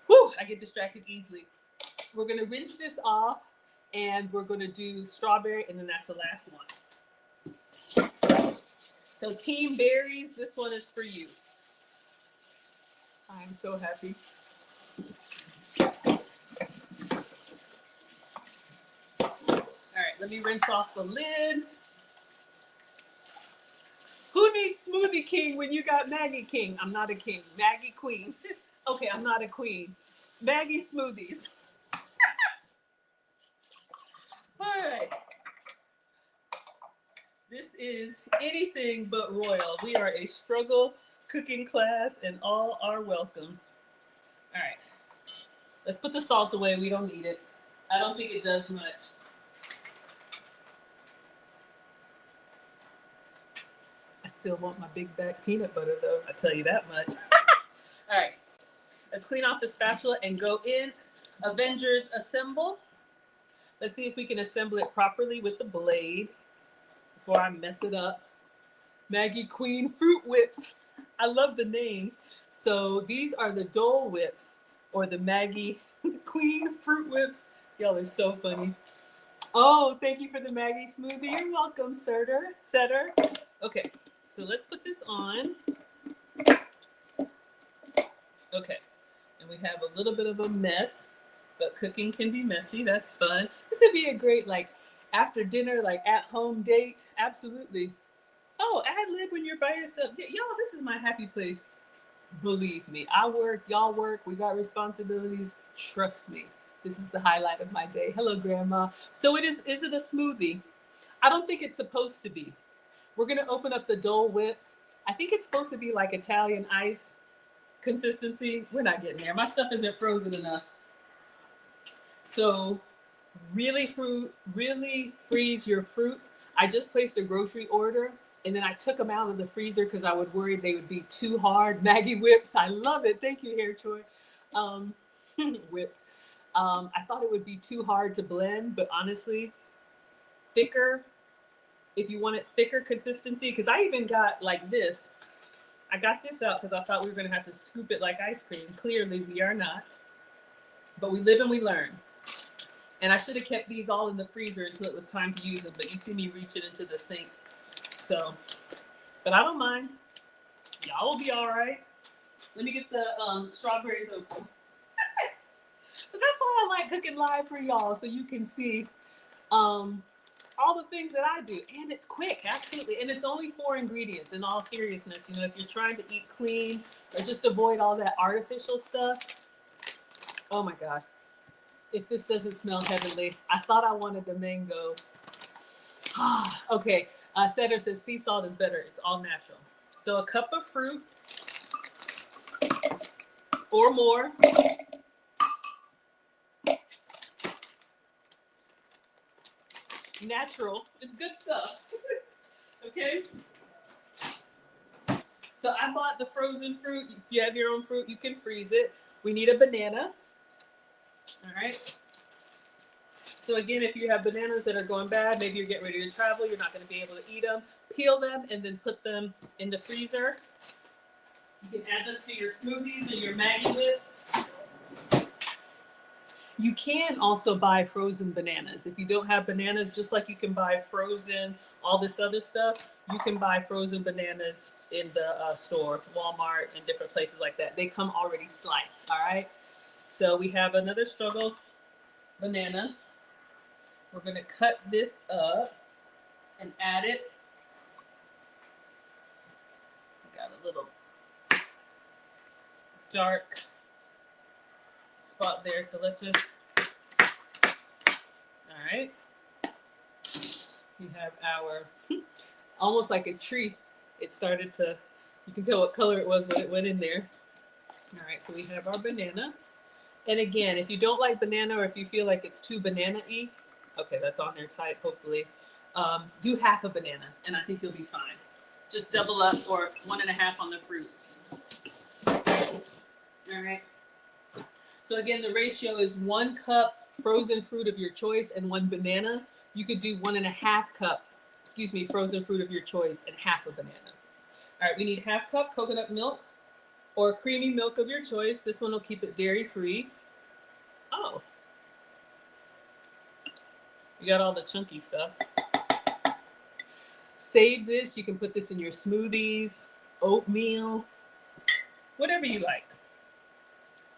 Whew, I get distracted easily. We're gonna rinse this off and we're gonna do strawberry and then that's the last one. So Team Berries, this one is for you. I'm so happy. All right, let me rinse off the lid. Who needs Smoothie King when you got Maggie King? I'm not a king. Maggie Queen. Okay, I'm not a queen. Maggie Smoothies. All right. This is anything but royal. We are a struggle cooking class and all are welcome. All right. Let's put the salt away. We don't need it. I don't think it does much. I still want my big back peanut butter though. I tell you that much. All right. Let's clean off the spatula and go in. Avengers assemble. Let's see if we can assemble it properly with the blade before I mess it up. Maggie Queen Fruit Whips. I love the names. So these are the Dole Whips or the Maggie Queen Fruit Whips. Y'all are so funny. Oh, thank you for the Maggie smoothie. You're welcome, Setter. Okay, so let's put this on. Okay, and we have a little bit of a mess, but cooking can be messy. That's fun. This would be a great like after dinner, like at home date. Absolutely. Oh, ad lib when you're by yourself. Y'all, this is my happy place. Believe me, I work, y'all work, we got responsibilities. Trust me, this is the highlight of my day. Hello, Grandma. So is it a smoothie? I don't think it's supposed to be. We're gonna open up the Dole Whip. I think it's supposed to be like Italian ice consistency. We're not getting there. My stuff isn't frozen enough. So really freeze your fruits. I just placed a grocery order And then I took them out of the freezer because I would worry they would be too hard. Maggie whips, I love it. Thank you, Hair Troy. Whip. I thought it would be too hard to blend, but honestly, thicker, if you want it thicker consistency, because I even got like this. I got this out because I thought we were going to have to scoop it like ice cream. Clearly, we are not. But we live and we learn. And I should have kept these all in the freezer until it was time to use them, but you see me reaching into the sink. So, but I don't mind. Y'all will be all right. Let me get the strawberries open. But that's why I like cooking live for y'all, so you can see all the things that I do. And it's quick, absolutely. And it's only 4 ingredients, in all seriousness. You know, if you're trying to eat clean or just avoid all that artificial stuff. Oh my gosh. If this doesn't smell heavenly, I thought I wanted the mango. Okay, Setter says sea salt is better. It's all natural. So a cup of fruit or more. Natural. It's good stuff. Okay. So I bought the frozen fruit. If you have your own fruit, you can freeze it. We need a banana. All right. So again, if you have bananas that are going bad, maybe you're getting ready to travel, you're not going to be able to eat them, peel them and then put them in the freezer. You can add them to your smoothies or your Maggie whips. You can also buy frozen bananas. If you don't have bananas, just like you can buy frozen, all this other stuff, you can buy frozen bananas in the store, Walmart and different places like that. They come already sliced, all right? So we have another struggle banana. We're gonna cut this up and add it. Got a little dark spot there, so let's just, all right. We have our, almost like a tree. It started to, you can tell what color it was when it went in there. All right, so we have our banana. And again, if you don't like banana or if you feel like it's too banana-y, okay, that's on there tight, hopefully. Do half a banana, and I think you'll be fine. Just double up or 1.5 on the fruit. All right. So again, the ratio is 1 cup frozen fruit of your choice and 1 banana. You could do 1.5 cup, frozen fruit of your choice and half a banana. All right, we need 1/2 cup coconut milk or creamy milk of your choice. This one will keep it dairy-free. Oh. You got all the chunky stuff. Save this. You can put this in your smoothies, oatmeal, whatever you like.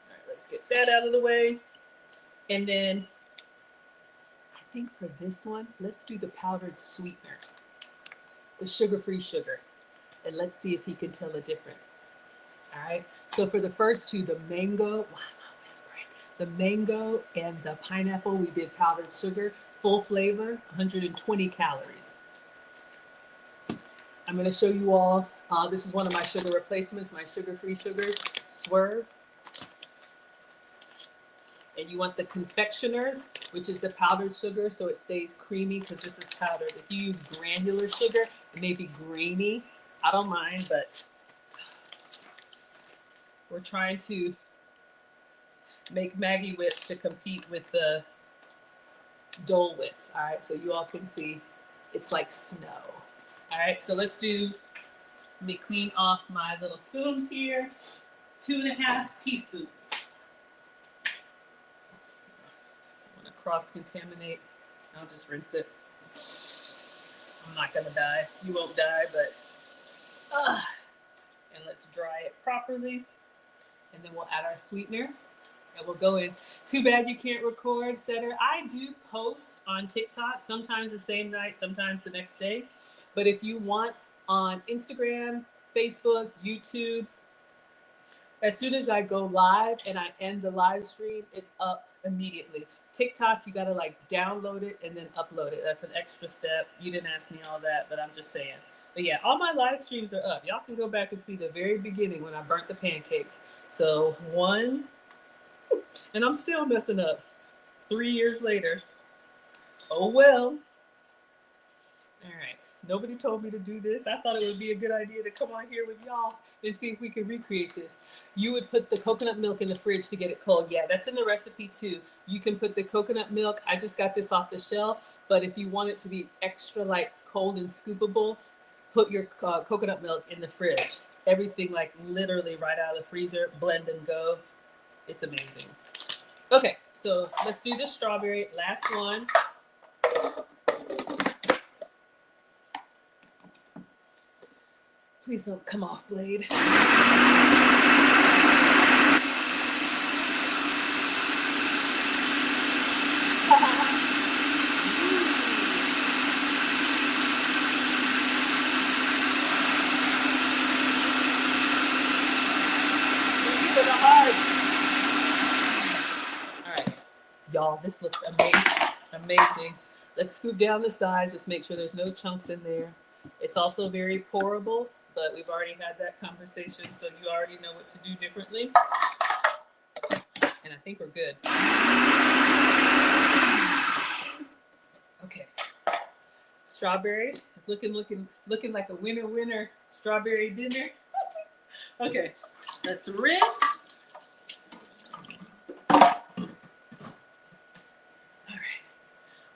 All right, let's get that out of the way. And then I think for this one, let's do the powdered sweetener, the sugar-free sugar. And let's see if he can tell the difference. All right. So for the first two, the mango, why am I whispering? The mango and the pineapple, we did powdered sugar, full flavor, 120 calories. I'm going to show you all. This is one of my sugar replacements, my sugar-free sugars, Swerve. And you want the confectioners, which is the powdered sugar, so it stays creamy because this is powdered. If you use granular sugar, it may be grainy. I don't mind, but we're trying to make Maggie whips to compete with the Dole whips. All right, so you all can see it's like snow. All right, so let me clean off my little spoons here. 2.5 teaspoons. I want to cross-contaminate. I'll just rinse it. I'm not gonna die. You won't die, but and let's dry it properly. And then we'll add our sweetener and we'll go in. Too bad you can't record, Setter. I do post on TikTok, sometimes the same night, sometimes the next day. But if you want on Instagram, Facebook, YouTube, as soon as I go live and I end the live stream, it's up immediately. TikTok, you gotta like download it and then upload it. That's an extra step. You didn't ask me all that, but I'm just saying. But yeah, all my live streams are up. Y'all can go back and see the very beginning when I burnt the pancakes. So 1, and I'm still messing up 3 years later. Oh well. All right. Nobody told me to do this. I thought it would be a good idea to come on here with y'all and see if we can recreate this. You would put the coconut milk in the fridge to get it cold. Yeah, that's in the recipe too. You can put the coconut milk. I just got this off the shelf, but if you want it to be extra like cold and scoopable, put your coconut milk in the fridge. Everything like literally right out of the freezer, blend and go. It's amazing. Okay, so let's do the strawberry. Last one. Please don't come off, blade. Y'all, this looks amazing. Let's scoop down the sides. Just make sure there's no chunks in there. It's also very pourable, but we've already had that conversation, so you already know what to do differently. And I think we're good. Okay. Strawberry is looking like a winner strawberry dinner. Okay, let's rinse.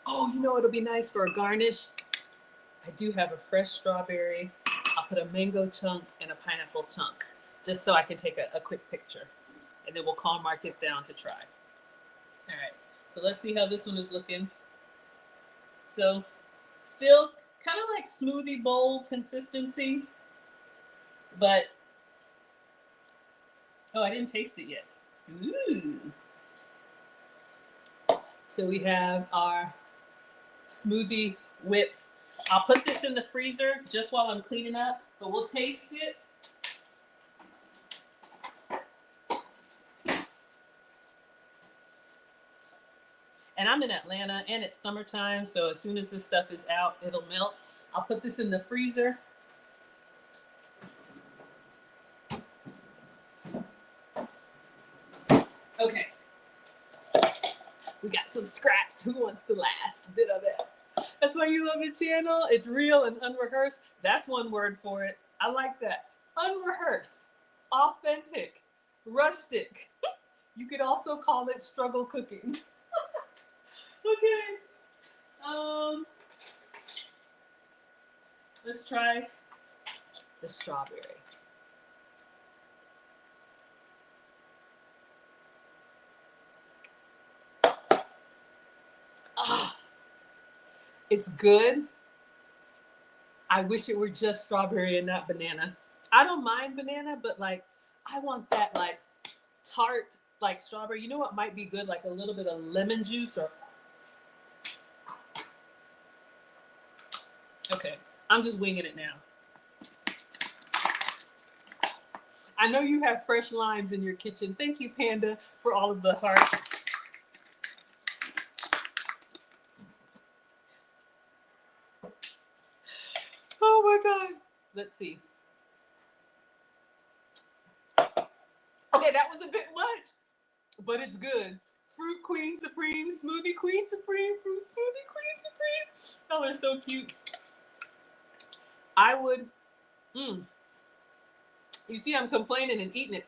Oh, you know it'll be nice for a garnish? I do have a fresh strawberry. I'll put a mango chunk and a pineapple chunk, just so I can take a quick picture. And then we'll call Marcus down to try. All right, so let's see how this one is looking. So, still kind of like smoothie bowl consistency, but, oh, I didn't taste it yet. Ooh. So we have our smoothie whip. I'll put this in the freezer just while I'm cleaning up, but we'll taste it. And I'm in Atlanta and it's summertime, so as soon as this stuff is out, it'll melt. I'll put this in the freezer. Okay. We got some scraps. Who wants the last bit of it? That's why you love the channel. It's real and unrehearsed. That's one word for it. I like that. Unrehearsed, authentic, rustic. You could also call it struggle cooking. Okay. Let's try the strawberry. It's good. I wish it were just strawberry and not banana. I don't mind banana, but like I want that like tart like strawberry. You know what might be good? Like a little bit of lemon juice or. Okay, I'm just winging it now. I know you have fresh limes in your kitchen. Thank you, Panda, for all of the heart. Oh my God. Let's see. Okay, that was a bit much, but it's good. Fruit Queen Supreme, Smoothie Queen Supreme, Fruit Smoothie Queen Supreme. Y'all are so cute. I would, you see I'm complaining and eating it.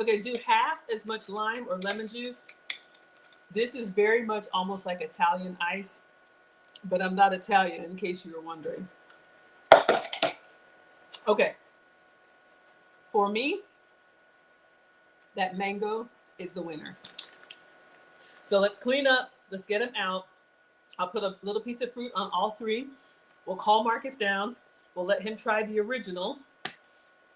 Okay, do half as much lime or lemon juice. This is very much almost like Italian ice, but I'm not Italian in case you were wondering. Okay, for me, that mango is the winner. So let's clean up, let's get them out. I'll put a little piece of fruit on all three. We'll call Marcus down. We'll let him try the original.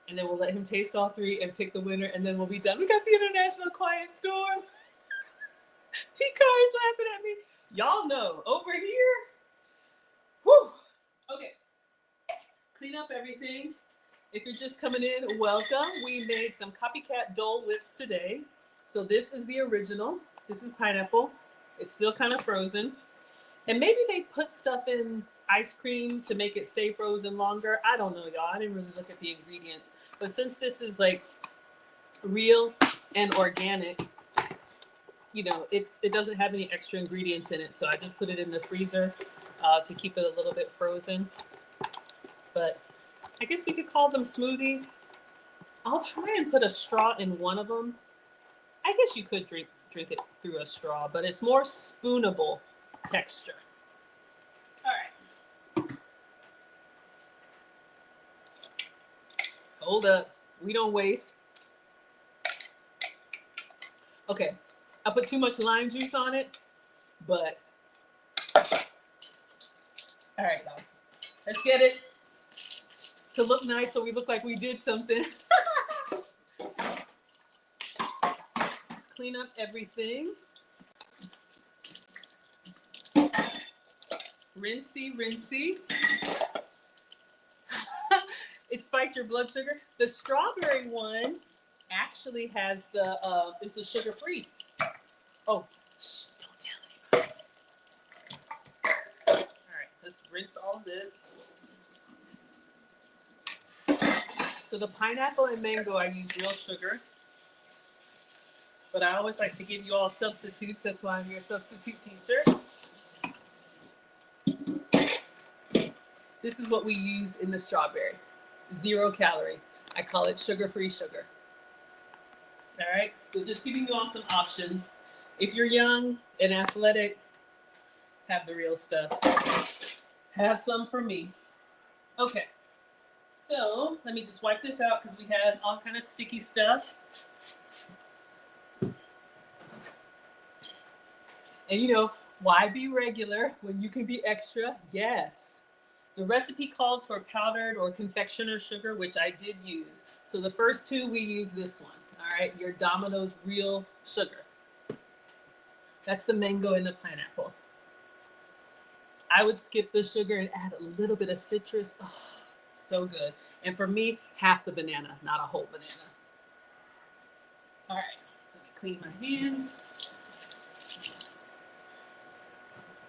And then we'll let him taste all three and pick the winner, and then we'll be done. We got the International Quiet Storm. T-Car is laughing at me. Y'all know, over here. Whew. Okay. Clean up everything. If you're just coming in, welcome. We made some copycat DOLE whips today. So this is the original. This is pineapple. It's still kind of frozen. And maybe they put stuff in ice cream to make it stay frozen longer. I don't know, y'all. I didn't really look at the ingredients. But since this is like real and organic, you know, it doesn't have any extra ingredients in it. So I just put it in the freezer to keep it a little bit frozen. But I guess we could call them smoothies. I'll try and put a straw in one of them. I guess you could drink it through a straw, but it's more spoonable texture. All right. Hold up. We don't waste. Okay. I put too much lime juice on it, but all right, y'all. Let's get it to look nice so we look like we did something. Clean up everything. Rinsey. It spiked your blood sugar. The strawberry one actually has it's the sugar free. Oh, shh, don't tell anybody. All right, let's rinse all this. So the pineapple and mango, I use real sugar. But I always like to give you all substitutes. That's why I'm your substitute teacher. This is what we used in the strawberry. 0 calorie. I call it sugar-free sugar. All right, so just giving you all some options. If you're young and athletic, have the real stuff. Have some for me. Okay, so let me just wipe this out because we had all kind of sticky stuff. And you know, why be regular when you can be extra? Yes. The recipe calls for powdered or confectioner sugar, which I did use. So the first two, we use this one. All right, your Domino's real sugar. That's the mango and the pineapple. I would skip the sugar and add a little bit of citrus. Oh, so good. And for me, half the banana, not a whole banana. All right, let me clean my hands.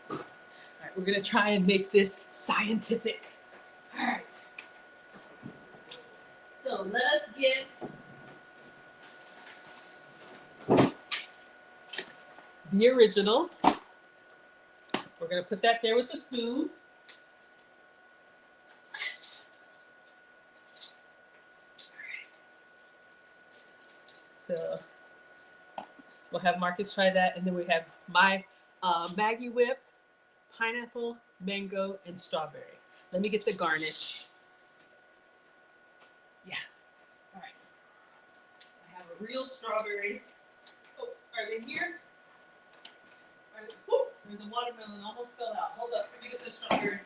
All right, we're gonna try and make this scientific. All right. So let us get the original. We're gonna put that there with the spoon. So we'll have Marcus try that, and then we have my Maggie whip, pineapple, mango, and strawberry. Let me get the garnish. Yeah. All right. I have a real strawberry. Oh, are they here? Whoop, there's a watermelon almost fell out. Hold up, let me get this strawberry.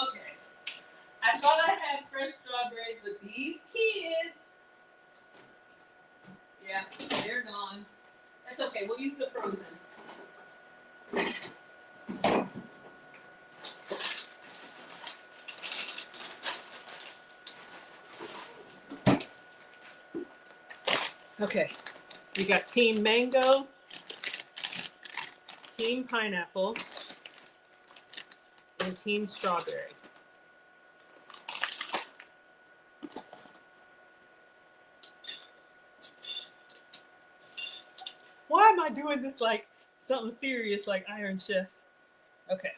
Okay. I thought I had fresh strawberries, but these kids, yeah, they're gone. That's okay, we'll use the frozen. Okay, we got team mango, team pineapple, and team strawberry. Why am I doing this like something serious like Iron Chef? Okay.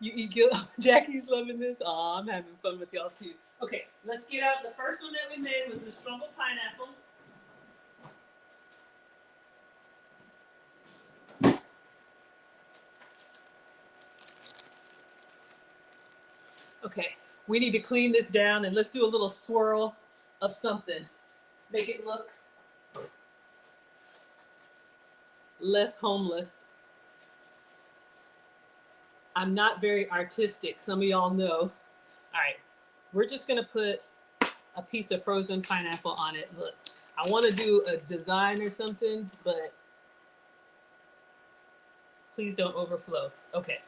You eat good. Jackie's loving this. Oh, I'm having fun with y'all too. Okay, let's get out. The first one that we made was the strawberry pineapple. Okay, we need to clean this down and let's do a little swirl of something. Make it look less homeless. I'm not very artistic. Some of y'all know. All right, we're just gonna put a piece of frozen pineapple on it. Look, I want to do a design or something, but please don't overflow. Okay,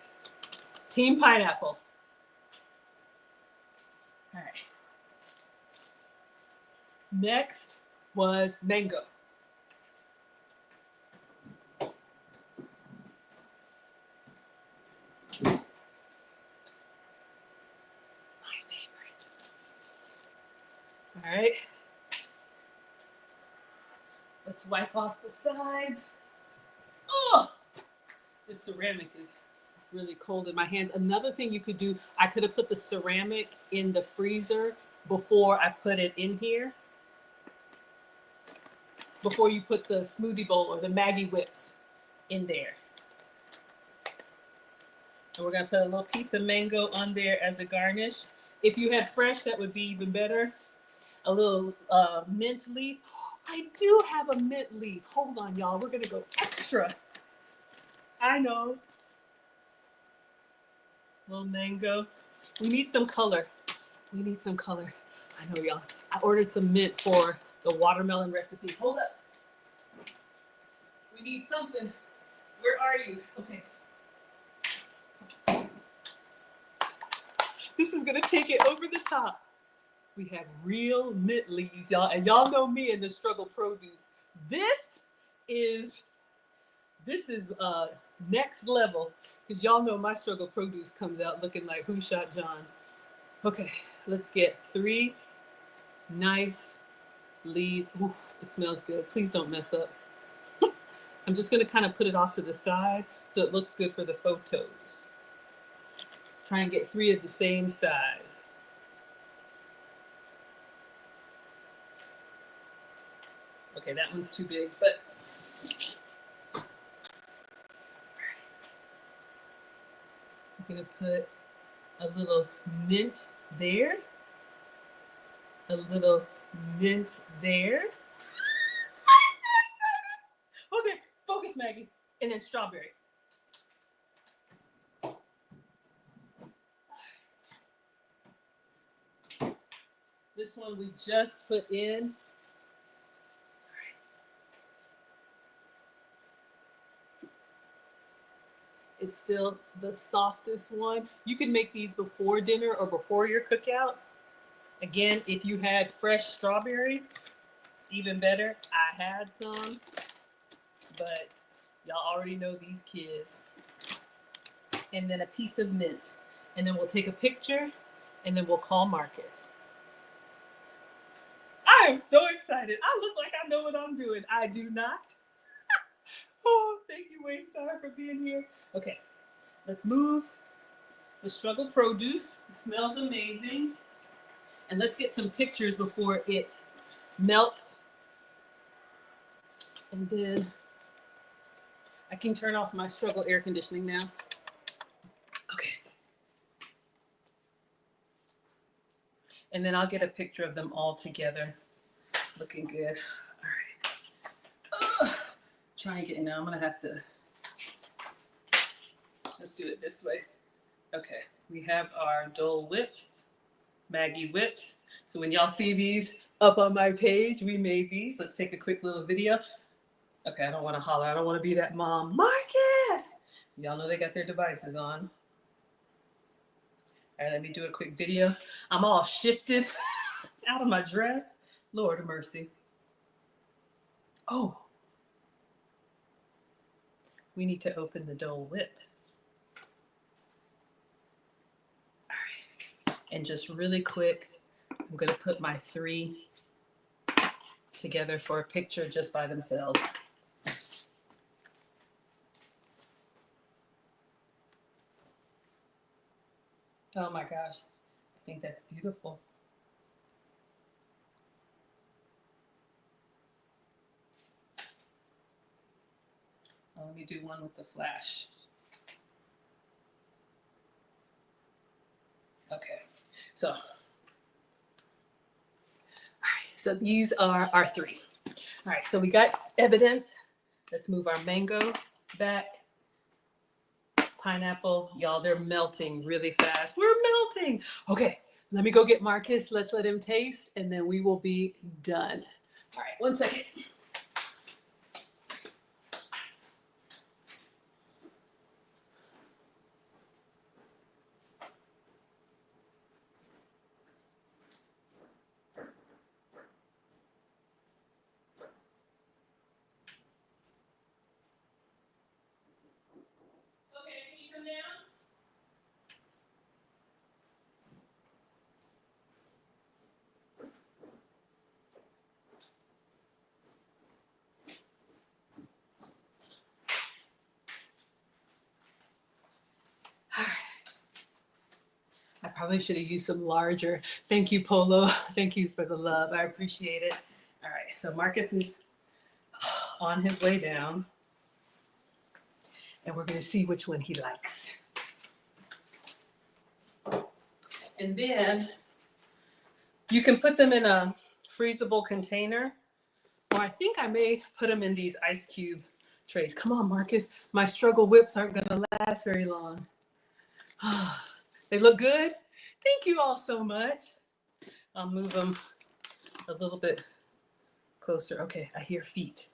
team pineapple. All right. Next was mango. All right. Let's wipe off the sides. Oh, this ceramic is really cold in my hands. Another thing you could do, I could have put the ceramic in the freezer before I put it in here. Before you put the smoothie bowl or the Maggie whips in there. And we're gonna put a little piece of mango on there as a garnish. If you had fresh, that would be even better. A little mint leaf. I do have a mint leaf. Hold on, y'all. We're gonna go extra. I know. Little mango. We need some color. We need some color. I know, y'all. I ordered some mint for the watermelon recipe. Hold up. We need something. Where are you? Okay. This is gonna take it over the top. We have real mint leaves, y'all, and y'all know me in the struggle produce. This is next level, because y'all know my struggle produce comes out looking like Who Shot John. Okay, let's get 3 nice leaves. Oof, it smells good. Please don't mess up. I'm just gonna kind of put it off to the side so it looks good for the photos. Try and get 3 of the same size. Okay, that one's too big, but I'm gonna put a little mint there, a little mint there. I'm so excited. Okay, focus, Maggie, and then strawberry. This one we just put in. It's still the softest one. You can make these before dinner or before your cookout. Again, if you had fresh strawberry, even better. I had some, but y'all already know these kids. And then a piece of mint. And then we'll take a picture and then we'll call Marcus. I am so excited. I look like I know what I'm doing. I do not. Oh, thank you, Waystar, for being here. Okay, let's move the struggle produce. It smells amazing. And let's get some pictures before it melts. And then I can turn off my struggle air conditioning now. Okay. And then I'll get a picture of them all together. Looking good. All right. Try and get in now. I'm gonna have to. Let's do it this way. Okay. We have our DOLE whips, Maggie whips. So when y'all see these up on my page, we made these. Let's take a quick little video. Okay, I don't want to holler. I don't want to be that mom. Marcus! Y'all know they got their devices on. All right, let me do a quick video. I'm all shifted out of my dress. Lord of mercy. Oh. We need to open the DOLE whip. All right. And just really quick, I'm going to put my 3 together for a picture just by themselves. Oh my gosh, I think that's beautiful. Oh, let me do one with the flash. Okay, so, all right, so these are our 3. All right, so we got evidence. Let's move our mango back. Pineapple, y'all, they're melting really fast. We're melting. Okay, let me go get Marcus. Let's let him taste, and then we will be done. All right, 1 second. probably should have used some larger. Thank you, Polo. Thank you for the love. I appreciate it. All right, so Marcus is on his way down. And we're going to see which one he likes. And then you can put them in a freezable container, or I think I may put them in these ice cube trays. Come on, Marcus. My struggle whips aren't going to last very long. They look good. Thank you all so much. I'll move them a little bit closer. Okay, I hear feet.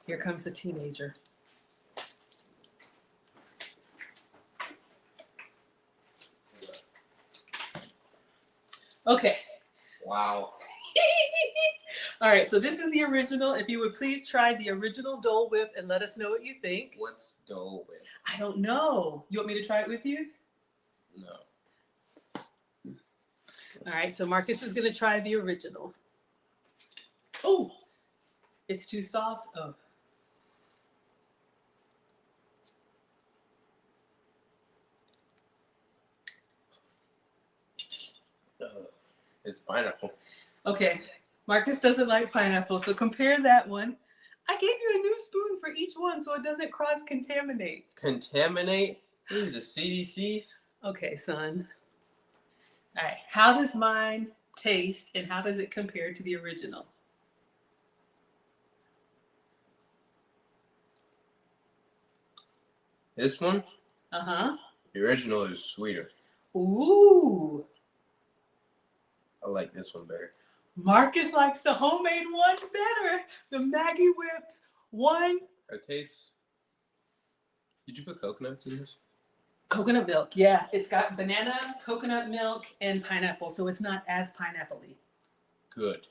Here comes the teenager. Okay. Wow. All right, so this is the original. If you would please try the original Dole Whip and let us know what you think. What's Dole Whip? I don't know. You want me to try it with you? No. All right, so Marcus is going to try the original. Oh, it's too soft. Oh. It's pineapple. Okay, Marcus doesn't like pineapple, so compare that one. I gave you a new spoon for each one so it doesn't cross-contaminate. Contaminate? What is the CDC? Okay, son. All right, how does mine taste and how does it compare to the original? This one? Uh-huh. The original is sweeter. Ooh. I like this one better. Marcus likes the homemade one better. The Maggie Whips one. It tastes... Did you put coconuts in this? Coconut milk, yeah. It's got banana, coconut milk, and pineapple, so it's not as pineapple-y. Good.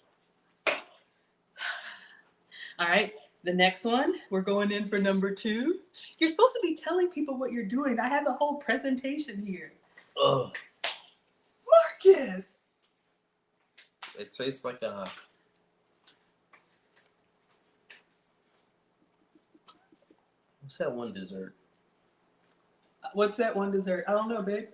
All right, the next one, we're going in for number 2. You're supposed to be telling people what you're doing. I have a whole presentation here. Ugh. Marcus! It tastes like a... What's that one dessert? What's that one dessert? I don't know, babe.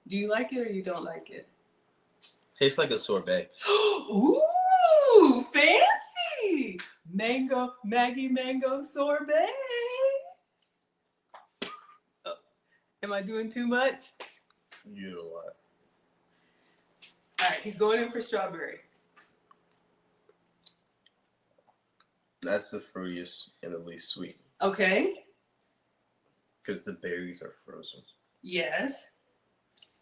Do you like it or you don't like it? Tastes like a sorbet. Ooh, fancy! Maggie mango sorbet. Oh, am I doing too much? You know what? All right, he's going in for strawberry. That's the fruitiest and the least sweet. Okay. Because the berries are frozen. Yes.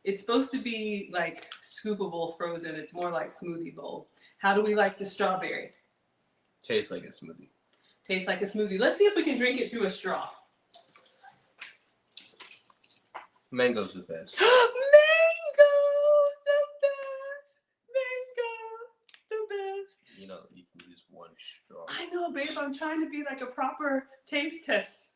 It's supposed to be like scoopable frozen. It's more like smoothie bowl. How do we like the strawberry? Tastes like a smoothie. Tastes like a smoothie. Let's see if we can drink it through a straw. Mango's the best. Mango! The best! Mango! The best! You know, you can use one straw. I know, babe. I'm trying to be like a proper taste test.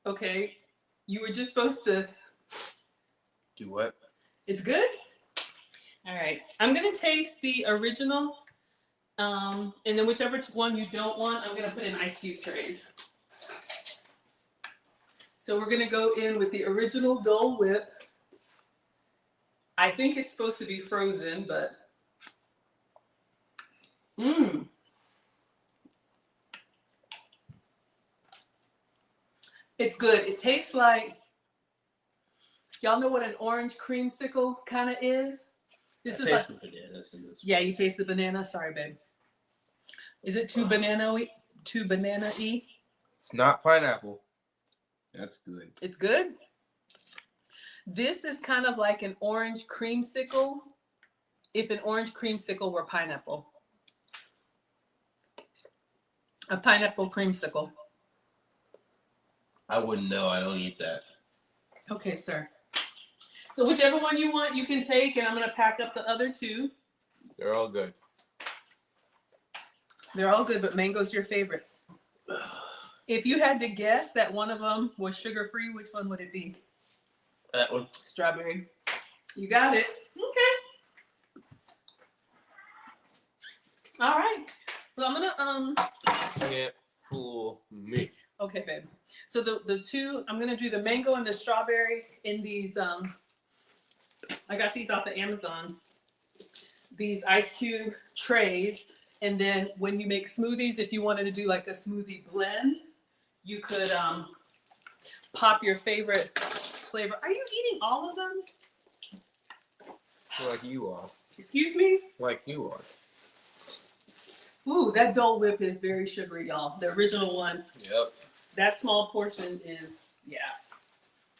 Okay. You were just supposed to... Do what? It's good? All right. I'm going to taste the original. And then whichever one you don't want, I'm going to put in ice cube trays. So we're going to go in with the original Dole Whip. I think it's supposed to be frozen, but... It's good. It tastes like... Y'all know what an orange creamsicle kind of is? This is like... the bananas in this. Yeah, you taste the banana? Sorry, babe. Is it too banana-y? Too banana-y? It's not pineapple. That's good. It's good? This is kind of like an orange creamsicle if an orange creamsicle were pineapple. A pineapple creamsicle. I wouldn't know. I don't eat that. Okay, sir. So whichever one you want, you can take, and I'm going to pack up the other 2. They're all good. They're all good, but mango's your favorite. If you had to guess that one of them was sugar-free, which one would it be? That one. Strawberry. You got it. Okay. All right. Well, I'm gonna Can't fool me. Okay, babe. So the two, I'm gonna do the mango and the strawberry in these. I got these off of Amazon. These ice cube trays, and then when you make smoothies, if you wanted to do like a smoothie blend, you could pop your favorite flavor. Are you eating all of them? Like you are. Excuse me? Like you are. Ooh, that Dole Whip is very sugary, y'all. The original one. Yep. That small portion is, yeah.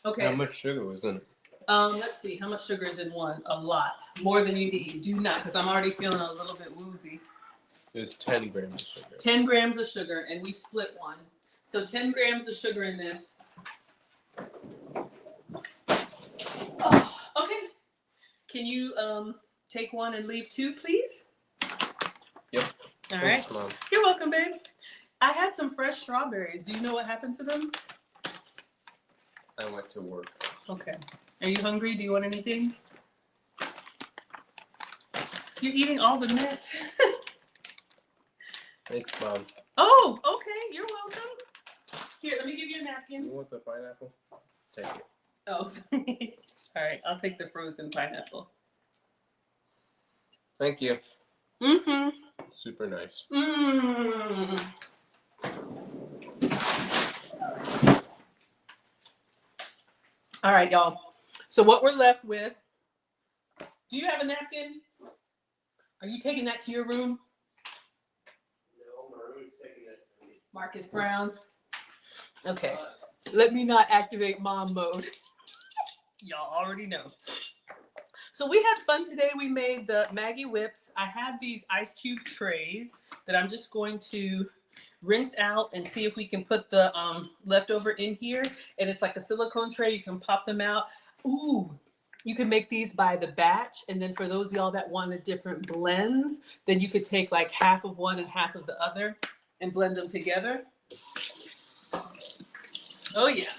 Okay. How much sugar was in it? Let's see. How much sugar is in one? A lot. More than you need. Do not, because I'm already feeling a little bit woozy. There's 10 grams of sugar. 10 grams of sugar, and we split one. So 10 grams of sugar in this. Oh, okay. Can you take one and leave two, please? Yep. All Thanks, right. Mom. You're welcome, babe. I had some fresh strawberries. Do you know what happened to them? I went to work. Okay. Are you hungry? Do you want anything? You're eating all the mint. Thanks, Mom. Oh, okay. You're welcome. Here, let me give you a napkin. You want the pineapple? Take it. Oh, all right. I'll take the frozen pineapple. Thank you. Mm-hmm. Super nice. Mm. All right, y'all. So what we're left with, do you have a napkin? Are you taking that to your room? No, my room's taking it to me. Marcus Brown. Okay. Let me not activate mom mode. Y'all already know. So we had fun today. We made the Maggie whips. I have these ice cube trays that I'm just going to rinse out and see if we can put the leftover in here. And it's like a silicone tray. You can pop them out. Ooh, you can make these by the batch. And then for those of y'all that wanted different blends, then you could take like half of one and half of the other and blend them together. Oh yeah.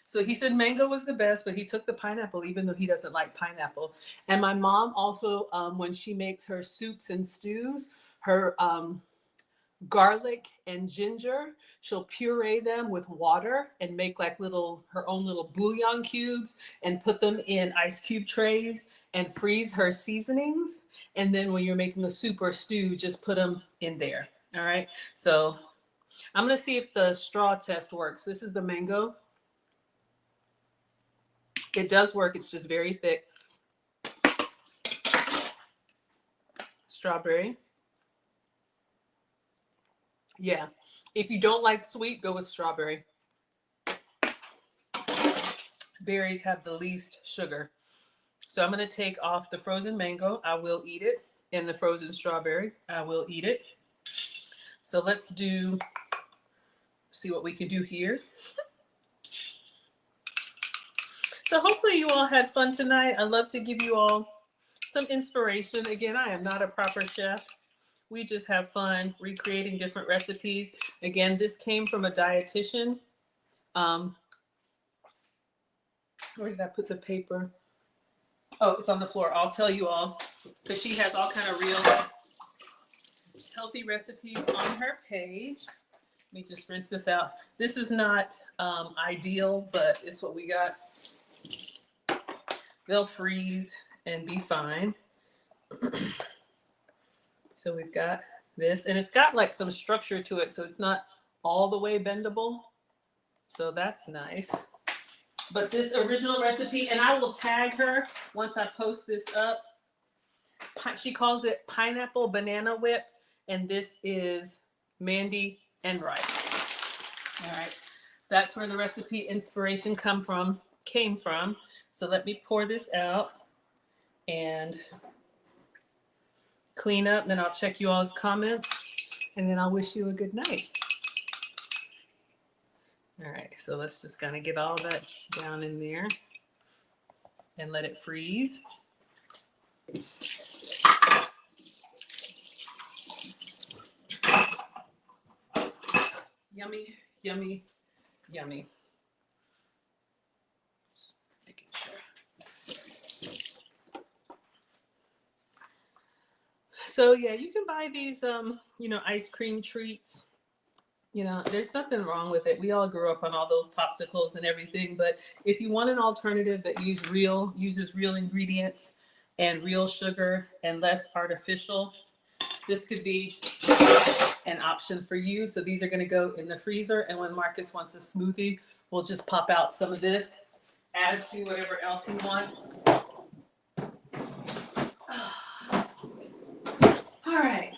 So he said mango was the best, but he took the pineapple, even though he doesn't like pineapple. And my mom also, when she makes her soups and stews, her garlic and ginger, she'll puree them with water and make like her own little bouillon cubes and put them in ice cube trays and freeze her seasonings. And then when you're making a soup or stew, just put them in there. All right. So I'm going to see if the straw test works. This is the mango. It does work. It's just very thick. Strawberry. Yeah. If you don't like sweet, go with strawberry. Berries have the least sugar. So I'm going to take off the frozen mango. I will eat it. And the frozen strawberry. I will eat it. So let's see what we can do here. So hopefully you all had fun tonight. I love to give you all some inspiration. Again, I am not a proper chef. We just have fun recreating different recipes. Again, this came from a dietitian. Where did I put the paper? Oh, it's on the floor. I'll tell you all, because she has all kind of real healthy recipes on her page. Let me just rinse this out. This is not ideal, but it's what we got. They'll freeze and be fine. So we've got this, and it's got like some structure to it, so it's not all the way bendable. So that's nice. But this original recipe, and I will tag her once I post this up. She calls it pineapple banana whip, and this is Mandy and rice. All right, that's where the recipe inspiration came from. So let me pour this out and clean up. Then I'll check you all's comments, and then I'll wish you a good night. All right, so let's just kind of get all that down in there and let it freeze. Yummy, yummy, yummy. Just making So yeah, you can buy these, ice cream treats. There's nothing wrong with it. We all grew up on all those popsicles and everything. But if you want an alternative that uses real ingredients and real sugar and less artificial, this could be an option for you. So these are going to go in the freezer. And when Marcus wants a smoothie, we'll just pop out some of this, add to whatever else he wants. All right.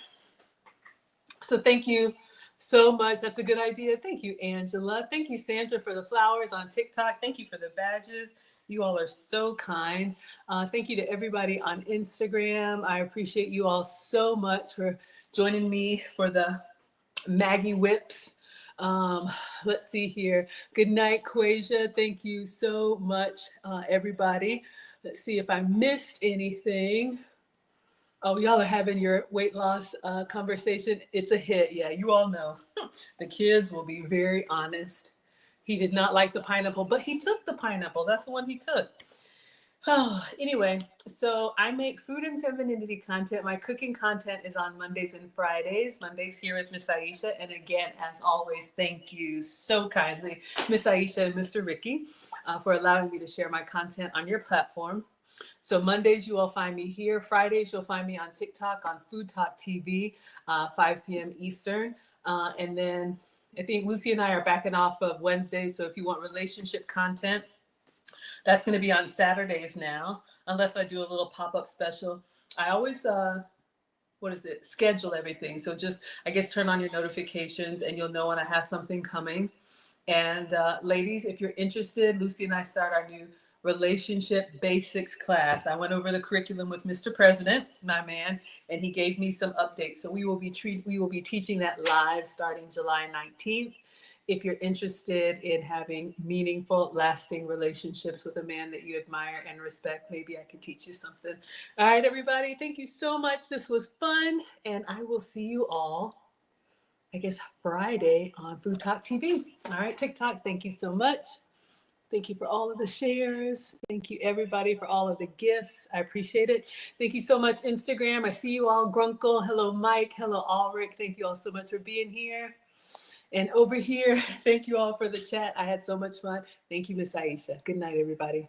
So thank you so much. That's a good idea. Thank you, Angela. Thank you, Sandra, for the flowers on TikTok. Thank you for the badges. You all are so kind. Thank you to everybody on Instagram. I appreciate you all so much for joining me for the Maggie whips. Let's see here. Good night, Quasia. Thank you so much, everybody. Let's see if I missed anything. Oh, y'all are having your weight loss conversation. It's a hit. Yeah, you all know. The kids will be very honest. He did not like the pineapple, but he took the pineapple. That's the one he took. Oh, anyway, so I make food and femininity content. My cooking content is on Mondays and Fridays. Mondays here with Miss Aisha. And again, as always, thank you so kindly, Miss Aisha and Mr. Ricky, for allowing me to share my content on your platform. So Mondays, you will find me here. Fridays, you'll find me on TikTok on Food Talk TV, 5 p.m. Eastern. And then I think Lucy and I are backing off of Wednesdays. So if you want relationship content, that's going to be on Saturdays now, unless I do a little pop-up special. I always, schedule everything. So just, I guess, turn on your notifications and you'll know when I have something coming. And ladies, if you're interested, Lucy and I start our new relationship basics class. I went over the curriculum with Mr. President, my man, and he gave me some updates. So we will be teaching that live starting July 19th. If you're interested in having meaningful, lasting relationships with a man that you admire and respect, maybe I can teach you something. All right, everybody, thank you so much. This was fun, and I will see you all, I guess, Friday on Food Talk TV. All right, TikTok, thank you so much. Thank you for all of the shares. Thank you, everybody, for all of the gifts. I appreciate it. Thank you so much, Instagram. I see you all. Grunkle. Hello, Mike. Hello, Ulrich. Thank you all so much for being here. And over here, thank you all for the chat. I had so much fun. Thank you, Miss Aisha. Good night, everybody.